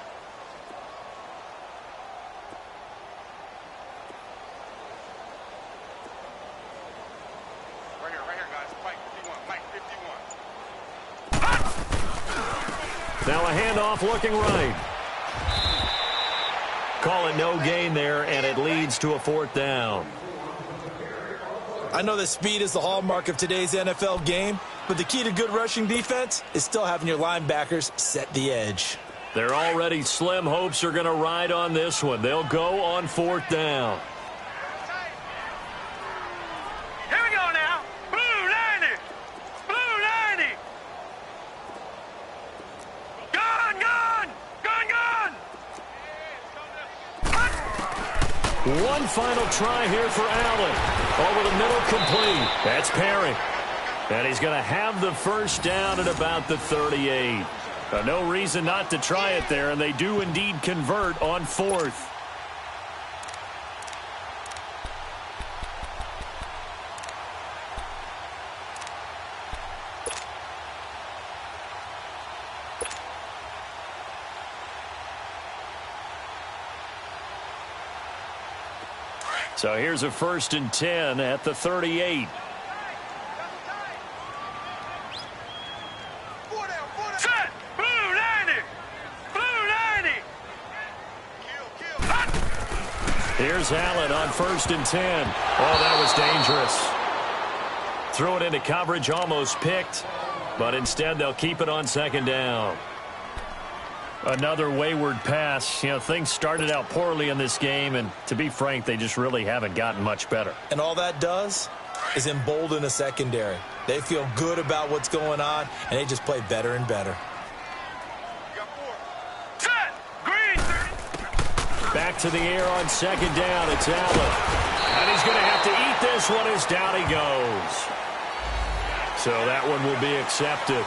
C: Right here, guys. Mike 51.
A: Now a handoff looking right. Call it no gain there, and it leads to a 4th down.
B: I know that speed is the hallmark of today's NFL game, but the key to good rushing defense is still having your linebackers set the edge.
A: Their already slim hopes are going to ride on this one. They'll go on 4th down.
C: Here we go now. Blue 90. Gun.
A: One final try here for Allen. Over the middle, complete. That's Perry. And he's going to have the first down at about the 38. No reason not to try it there, and they do indeed convert on 4th. So here's a 1st and 10 at the 38.
C: Set. Blue 90.
A: Here's Allen on 1st and 10. Oh, that was dangerous. Threw it into coverage, almost picked, but instead they'll keep it on 2nd down. Another wayward pass. You know, things started out poorly in this game, and to be frank, they just really haven't gotten much better.
B: And all that does is embolden a secondary. They feel good about what's going on, and they just play better and better.
C: Set. Green.
A: Back to the air on 2nd down. It's Allen. And he's going to have to eat this one as down he goes. So that one will be accepted.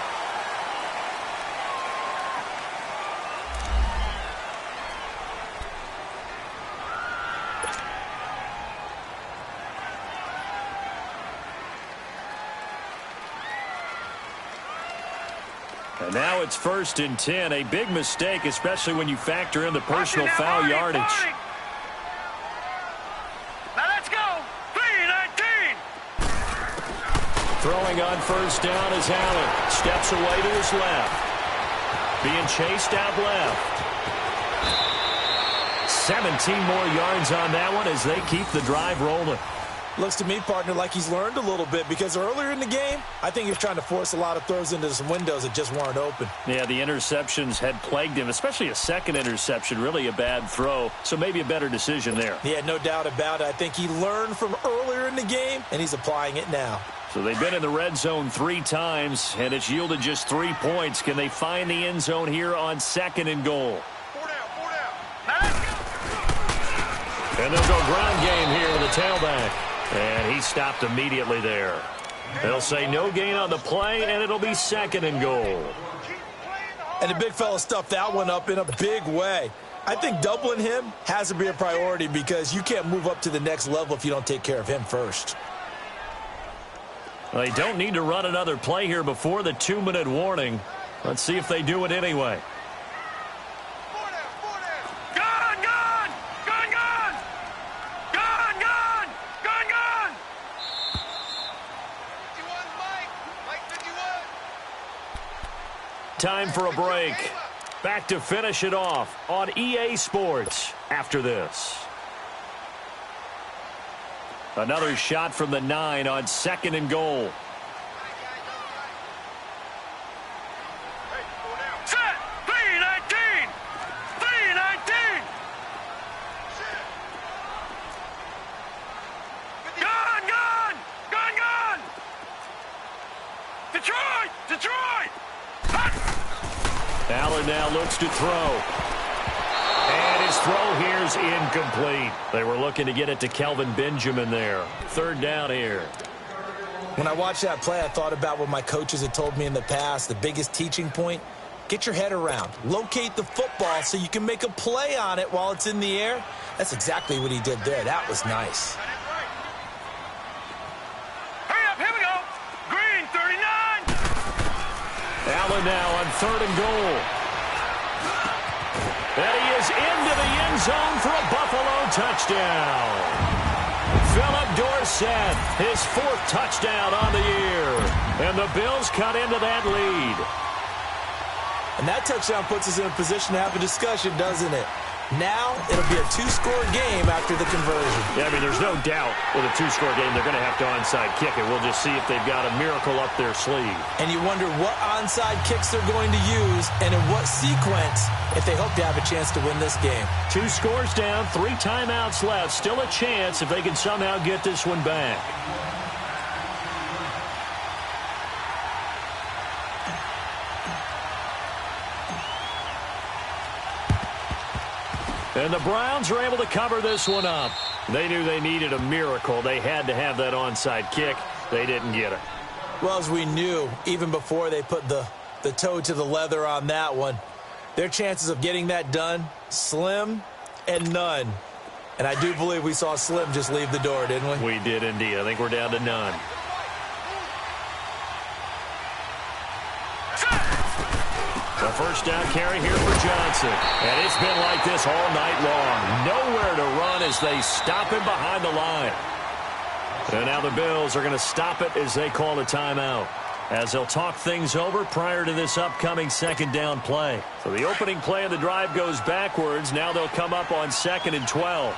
A: And now it's 1st and 10. A big mistake, especially when you factor in the personal foul yardage.
C: Now let's go. 319.
A: Throwing on 1st down is Allen. Steps away to his left. Being chased out left. 17 more yards on that one as they keep the drive rolling.
B: Looks to me, partner, like he's learned a little bit, because earlier in the game, I think he was trying to force a lot of throws into some windows that just weren't open.
A: Yeah, the interceptions had plagued him, especially a second interception, really a bad throw, so maybe a better decision there.
B: Yeah, no doubt about it. I think he learned from earlier in the game, and he's applying it now.
A: So they've been in the red zone 3 times, and it's yielded just 3 points. Can they find the end zone here on 2nd and goal?
C: 4 down. Now let's go.
A: And they'll go ground game here. the tailback. And he stopped immediately there. They'll say no gain on the play, and it'll be 2nd and goal.
B: And the big fella stuffed that one up in a big way. I think doubling him has to be a priority because you can't move up to the next level if you don't take care of him first.
A: They don't need to run another play here before the 2-minute warning. Let's see if they do it anyway.
C: Gun, gun! Gun, gun! Gun, gun! Gun, gun! 51, Mike 51.
A: Time for a break. Back to finish it off on EA Sports after this. Another shot from the 9 on 2nd and goal.
C: Set! 319! 319! Gun, gun! Gun, gun! Detroit! Detroit!
A: Allen now looks to throw. And his throw here's incomplete. They were looking to get it to Kelvin Benjamin there. 3rd down here.
B: When I watched that play, I thought about what my coaches had told me in the past. The biggest teaching point, get your head around. Locate the football so you can make a play on it while it's in the air. That's exactly what he did there. That was nice.
C: Hurry up, here we go! Green, 39!
A: Allen now on 3rd and goal. And he is into the end zone for a Buffalo touchdown. Philip Dorsett, his 4th touchdown on the year. And the Bills cut into that lead.
B: And that touchdown puts us in a position to have a discussion, doesn't it? Now it'll be a 2-score game after the conversion.
A: Yeah, I mean, there's no doubt with a 2-score game they're going to have to onside kick it. We'll just see if they've got a miracle up their sleeve.
B: And you wonder what onside kicks they're going to use and in what sequence if they hope to have a chance to win this game.
A: 2 scores down, 3 timeouts left. Still a chance if they can somehow get this one back. And the Browns are able to cover this one up. They knew they needed a miracle. They had to have that onside kick. They didn't get it.
B: Well, as we knew, even before they put the toe to the leather on that one, their chances of getting that done, slim and none. And I do believe we saw Slim just leave the door, didn't we?
A: We did indeed. I think we're down to none. The 1st down carry here for Johnson. And it's been like this all night long. Nowhere to run as they stop him behind the line. And now the Bills are going to stop it as they call a timeout, as they'll talk things over prior to this upcoming 2nd down play. So the opening play of the drive goes backwards. Now they'll come up on 2nd and 12.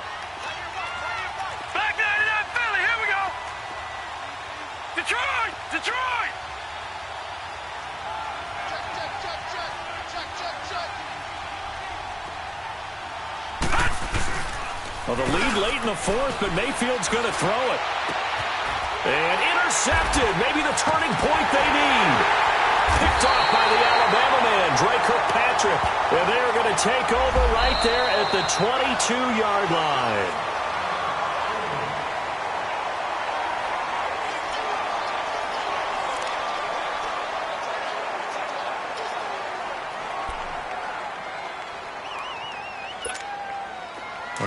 C: Back 99 Philly, here we go! Detroit! Detroit!
A: Well, the lead late in the 4th, but Mayfield's going to throw it. And intercepted. Maybe the turning point they need. Picked off by the Alabama man, Drake Kirkpatrick. And they're going to take over right there at the 22-yard line.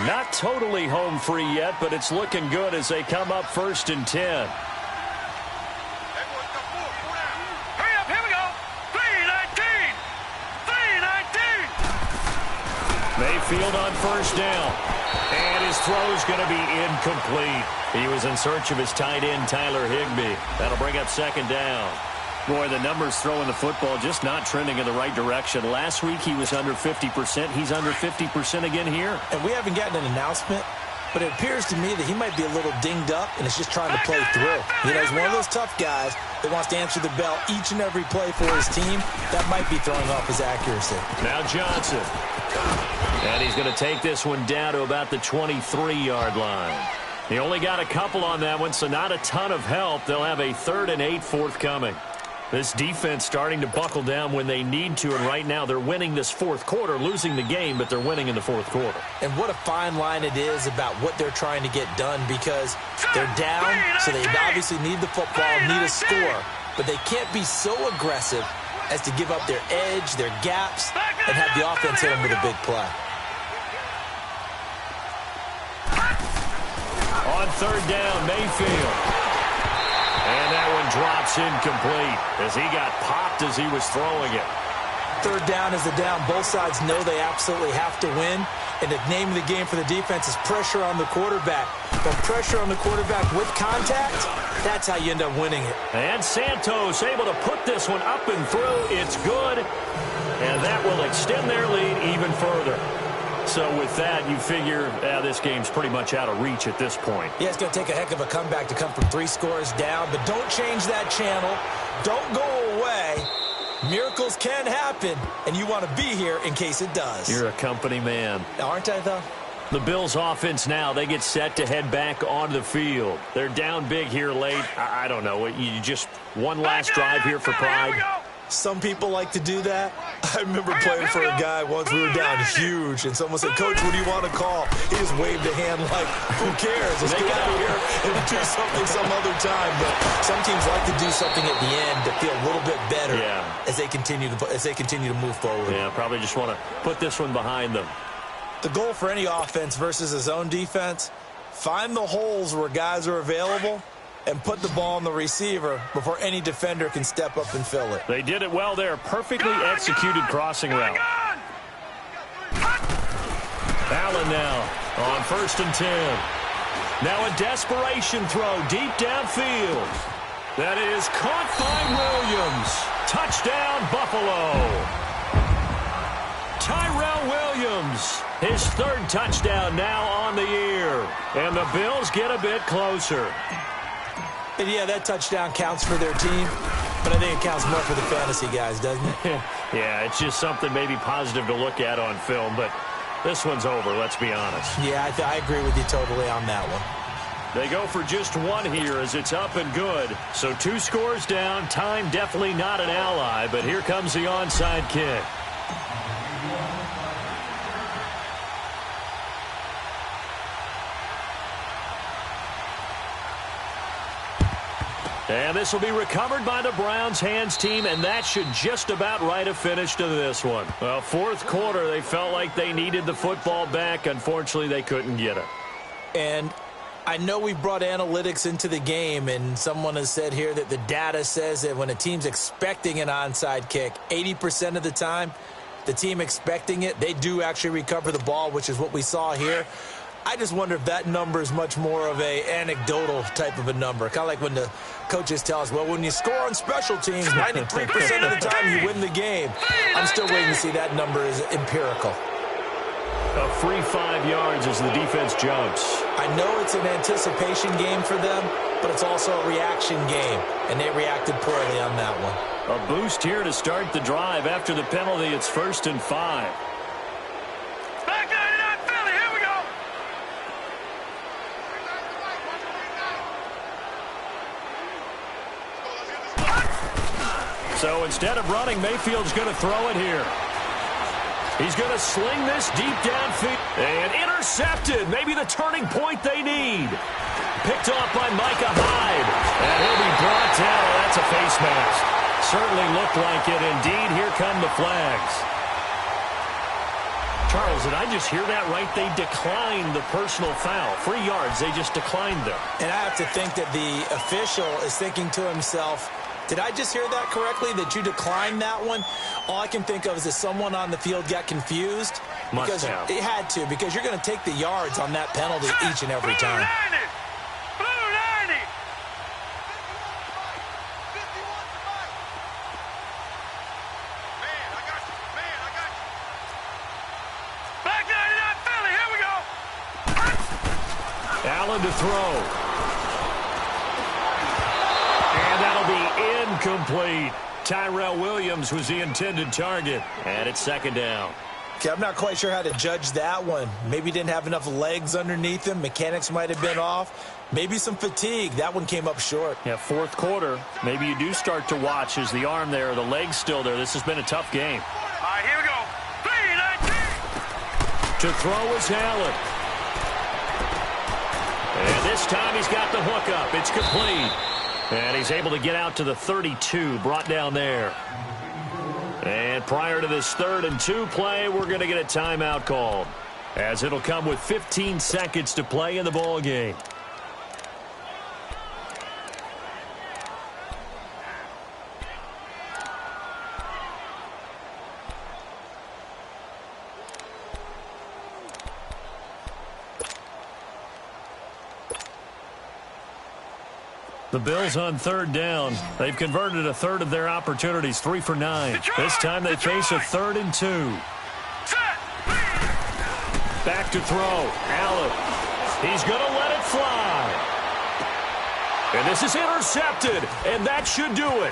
A: Not totally home free yet, but it's looking good as they come up 1st and 10.
C: Hurry up, here we go! 319! 319!
A: Mayfield on 1st down. And his throw's going to be incomplete. He was in search of his tight end, Tyler Higbee. That'll bring up 2nd down. Boy, the numbers throwing the football just not trending in the right direction. Last week he was under 50%. He's under 50% again here.
B: And we haven't gotten an announcement, but it appears to me that he might be a little dinged up and is just trying to play through. You know, he's one of those tough guys that wants to answer the bell each and every play for his team. That might be throwing off his accuracy.
A: Now Johnson. And he's going to take this one down to about the 23-yard line. He only got a couple on that one, so not a ton of help. They'll have a 3rd and 8 forthcoming. This defense starting to buckle down when they need to, and right now they're winning this fourth quarter, losing the game, but they're winning in the fourth quarter.
B: And what a fine line it is about what they're trying to get done, because they're down, so they obviously need the football, need a score, but they can't be so aggressive as to give up their edge, their gaps, and have the offense hit them with a big play.
A: On third down, Mayfield. And that one drops incomplete as he got popped as he was throwing it.
B: Third down is the down. Both sides know they absolutely have to win. And the name of the game for the defense is pressure on the quarterback. But pressure on the quarterback with contact, that's how you end up winning it.
A: And Santos able to put this one up and through. It's good. And that will extend their lead even further. So with that, you figure this game's pretty much out of reach at this point.
B: Yeah, it's going to take a heck of a comeback to come from 3 scores down. But don't change that channel. Don't go away. Miracles can happen, and you want to be here in case it does.
A: You're a company man.
B: Aren't I, though?
A: The Bills' offense now, they get set to head back onto the field. They're down big here late. I don't know. You just one last drive here for pride.
B: Some people like to do that. I remember playing for a guy once. We were down huge, and someone said, "Coach, what do you want to call?" He just waved a hand like, "Who cares? Let's get out of here and do something some other time." But some teams like to do something at the end to feel a little bit better as they continue to move forward.
A: Yeah, probably just want to put this one behind them.
B: The goal for any offense versus a zone defense: find the holes where guys are available and put the ball on the receiver before any defender can step up and fill it.
A: They did it well there. Perfectly executed crossing route. Allen now on 1st and 10. Now a desperation throw deep downfield. That is caught by Williams. Touchdown, Buffalo. Tyrell Williams, his 3rd touchdown now on the year. And the Bills get a bit closer.
B: And yeah, that touchdown counts for their team, but I think it counts more for the fantasy guys, doesn't it?
A: Yeah, it's just something maybe positive to look at on film, but this one's over, let's be honest.
B: Yeah, I agree with you totally on that one.
A: They go for just one here as it's up and good. So 2 scores down, time definitely not an ally, but here comes the onside kick. And this will be recovered by the Browns hands team, and that should just about write a finish to this one. Well, 4th quarter, they felt like they needed the football back. Unfortunately, they couldn't get it.
B: And I know we brought analytics into the game, and someone has said here that the data says that when a team's expecting an onside kick, 80% of the time, the team expecting it, they do actually recover the ball, which is what we saw here. I just wonder if that number is much more of a anecdotal type of a number. Kind of like when the coaches tell us, well, when you score on special teams, 93% of the time you win the game. I'm still waiting to see that number is empirical.
A: A free 5 yards as the defense jumps.
B: I know it's an anticipation game for them, but it's also a reaction game, and they reacted poorly on that one.
A: A boost here to start the drive. After the penalty, it's 1st and 5. So instead of running, Mayfield's going to throw it here. He's going to sling this deep downfield. And intercepted. Maybe the turning point they need. Picked off by Micah Hyde. And he'll be brought down. That's a face mask. Certainly looked like it. Indeed, here come the flags. Charles, did I just hear that right? They declined the personal foul. 3 yards, they just declined them.
B: And I have to think that the official is thinking to himself, did I just hear that correctly, that you declined that one? All I can think of is that someone on the field got confused.
A: Must have.
B: It had to, because you're going to take the yards on that penalty each and every time.
C: Blue 90. Man, I got you. Back 99 Philly, here we go.
A: Allen to throw. That'll be incomplete. Tyrell Williams was the intended target. And it's 2nd down.
B: Okay, I'm not quite sure how to judge that one. Maybe didn't have enough legs underneath him. Mechanics might have been off. Maybe some fatigue. That one came up short.
A: Yeah, fourth quarter. Maybe you do start to watch as the arm there, the leg's still there. This has been a tough game.
C: All right, here we go. 3-19.
A: To throw is Allen. And this time he's got the hook up. It's complete. And he's able to get out to the 32, brought down there. And prior to this 3rd and 2 play, we're going to get a timeout called, as it'll come with 15 seconds to play in the ball game. The Bills on 3rd down. They've converted a third of their opportunities, 3 for 9. This time they face a 3rd and 2. Back to throw. Allen. He's going to let it fly. And this is intercepted, and that should do it.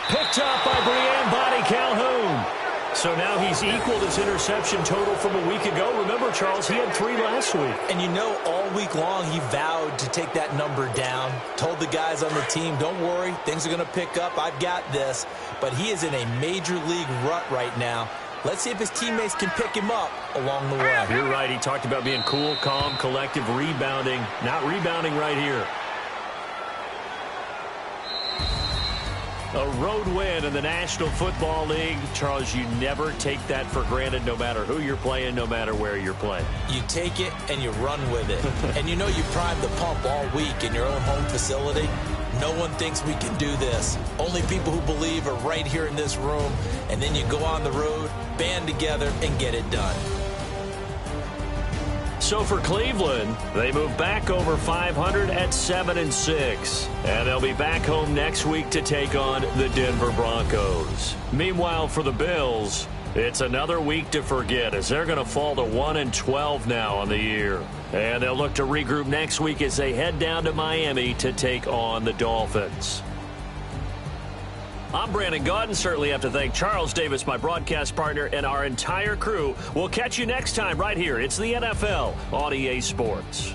A: Picked up by Brian Body Calhoun. So now he's equaled his interception total from a week ago. Remember, Charles, he had 3 last week.
B: And you know, all week long he vowed to take that number down. Told the guys on the team, don't worry, things are going to pick up. I've got this. But he is in a major league rut right now. Let's see if his teammates can pick him up along the way.
A: You're right. He talked about being cool, calm, collective, rebounding. Not rebounding right here. A road win in the National Football League. Charles, you never take that for granted, no matter who you're playing, no matter where you're playing.
B: You take it and you run with it. And you know you primed the pump all week in your own home facility. No one thinks we can do this. Only people who believe are right here in this room. And then you go on the road, band together, and get it done.
A: So for Cleveland, they move back over 500 at 7-6. And they'll be back home next week to take on the Denver Broncos. Meanwhile, for the Bills, it's another week to forget, as they're going to fall to 1-12 now on the year. And they'll look to regroup next week as they head down to Miami to take on the Dolphins. I'm Brandon Gaudin. Certainly have to thank Charles Davis, my broadcast partner, and our entire crew. We'll catch you next time right here. It's the NFL on EA Sports.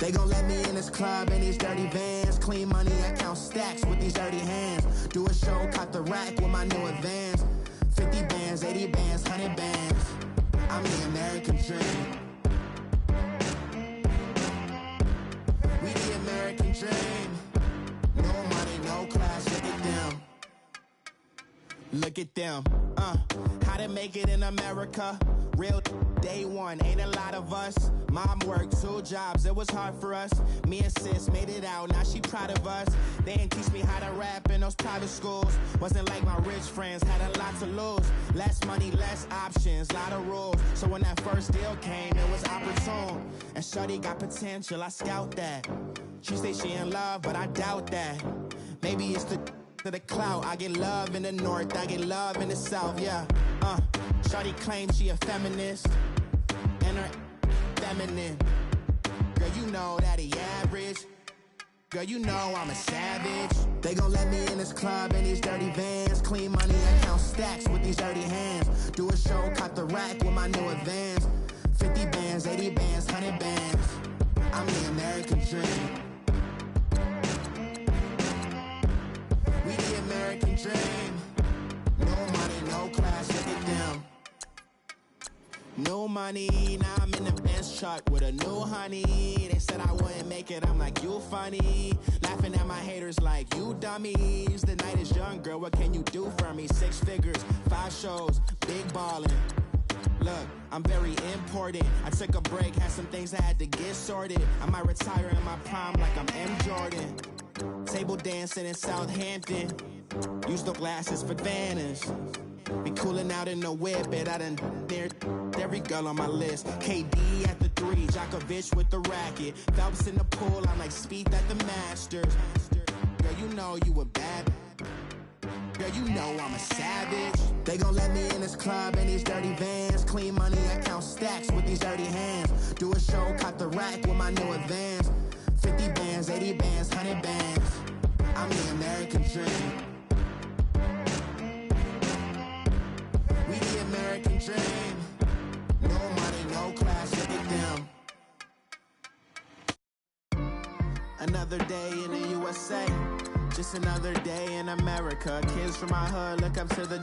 D: They gon' let me in this club in these dirty vans. Clean money, I count stacks with these dirty hands. Do a show, caught the rack with my new advance. 50 bands, 80 bands, 100 bands. I'm the American dream. We the American dream. No money, no class, look at them. Look at them, how to make it in America. Real day one, ain't a lot of us. Mom worked 2 jobs, it was hard for us. Me and sis made it out, now she proud of us. They didn't teach me how to rap in those private schools. Wasn't like my rich friends, had a lot to lose. Less money, less options, lot of rules. So when that first deal came, it was opportune. And shorty got potential, I scout that. She say she in love, but I doubt that. Maybe it's to the clout. I get love in the north, I get love in the south, yeah. Shorty claims she a feminist, and her feminine. Girl, you know that he average. Girl, you know I'm a savage. They gon' let me in this club in these dirty vans. Clean money, I count stacks with these dirty hands. Do a show, caught the rack with my new advance. 50 bands, 80 bands, 100 bands. I'm the American dream. We the American dream. No money, no class, look at them. No money, now I'm in the Benz truck with a new honey. They said I wouldn't make it, I'm like, you funny. Laughing at my haters like, you dummies. The night is young, girl, what can you do for me? 6 figures, 5 shows, big ballin'. Look, I'm very important. I took a break, had some things I had to get sorted. I might retire in my prime like I'm M. Jordan. Table dancing in Southampton. Use the glasses for Vannas. Be coolin' out in the whip, but I done dared every girl on my list. KD at the 3, Djokovic with the racket. Phelps in the pool, I'm like Speed at the Masters. Girl, you know you a bad. Girl, you know I'm a savage. They gon' let me in this club in these dirty vans. Clean money, I count stacks with these dirty hands. Do a show, caught the rack with my new advance. 50 bands, 80 bands, 100 bands. I'm the American dream. We the American dream. No money, no class, look at them. Another day in the USA. Just another day in America. Kids from my hood look up to the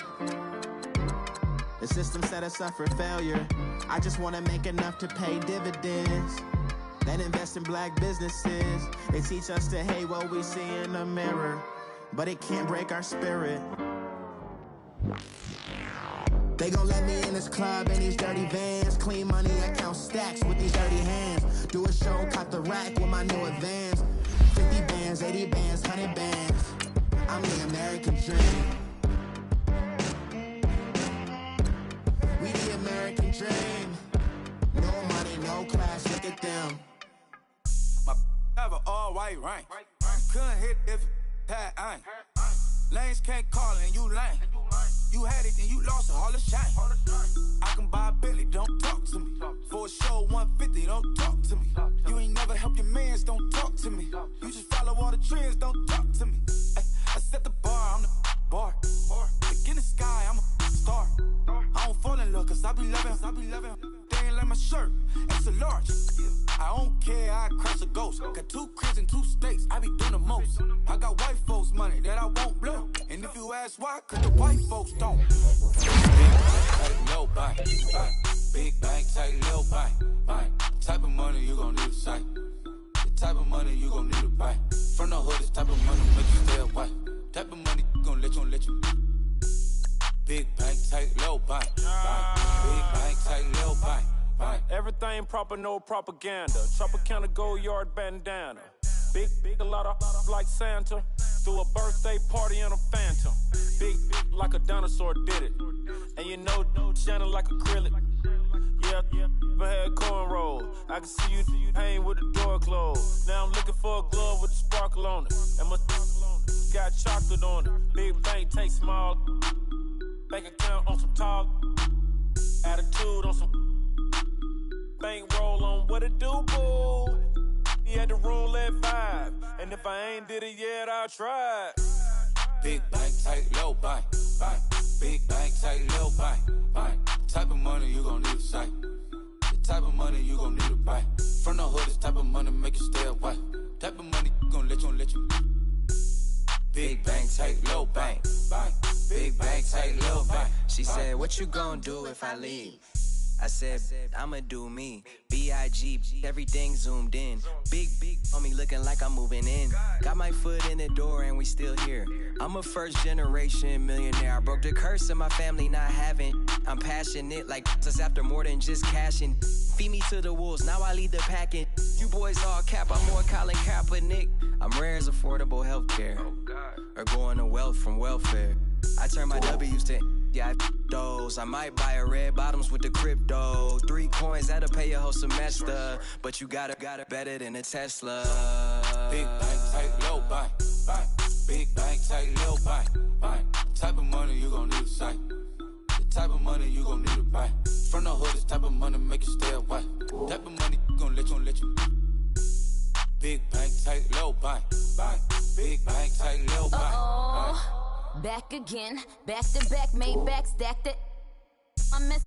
D: system set us up for failure. I just wanna make enough to pay dividends. Then invest in black businesses. They teach us to hate what we see in the mirror, but it can't break our spirit. They gon' let me in this club in these dirty vans. Clean money, I count stacks with these dirty hands. Do a show, caught the rack with my new advance. 50 bands, 80 bands, 100 bands. I'm the American dream. We the American dream. No money, no class, look at them.
E: My have an all-white rank. Couldn't hit if it had ain't. Lanes can't call and you lame. You had it and you lost it, all the shame. I can buy a Billy, don't talk to me. For a show 150, don't talk to me. You ain't never helped your mans, don't talk to me. You just follow all the trends, don't talk to me. I set the bar, I'm the bar. Like in the sky, I'm a star. I don't fall in love cause I be loving. They ain't like my shirt, it's a large. I don't care, I cross a ghost. Got 2 cribs in 2 states, I be doing the most. I got white folks money that I won't blow. And if you ask why, cause the white folks don't. Low bank, big bank, tight, little bank. Type of money you gon' need a sight. The type of money you gon' need to buy. From the hood, this type of money make you stay away. Type of money gon' let you. Big bank, tight, low bank. Big bank, tight, little bank.
F: Everything proper, no propaganda. Tropicana gold yard bandana. Big, a lot of like Santa. Threw a birthday party in a phantom. Big like a dinosaur did it. And you know, shining like acrylic. Yeah, but had cornrows. I can see you hang with the door closed. Now I'm looking for a glove with a sparkle on it. And my got chocolate on it. Big bank, take small. Bank account on some talk. Attitude on some. Bank roll on what it do, boo. He had the roulette vibe. And if I ain't did it yet, I'll try.
E: Big bank, tight, low bank. Big bank, tight, low bank. Type of money you gon' need a sight. The type of money you gon' need to buy. From the hood, this type of money make make you stay away. Type of money gon' let you. Big bang, take little bang, bang. Big bang, take little bang.
G: She said, what you gon' do if I leave? I said, I'ma do me. B.I.G. Everything zoomed in. Big on me looking like I'm moving in. Got my foot in the door and we still here. I'm a first generation millionaire. I broke the curse of my family not having. I'm passionate like us after more than just cashing. Feed me to the wolves, now I lead the packing. You boys all cap, I'm more Colin Kaepernick. I'm rare as affordable healthcare. Or going to wealth from welfare. I turn my W's to yeah, those. I might buy a red bottoms with the crypto. 3 coins, that'll pay your whole semester. But you got it better than a Tesla.
E: Big bang, take low, bang, bang. Big bang, take low, bang, bang. Type of money you gon' need to say. The type of money you gon' need to buy. From the hood, this type of money make you stay away. Type of money gon' let you. Big bang, take low, bang, bang. Big bang, take low, bang, bang.
H: Back again, back to back, made back, stacked it. I miss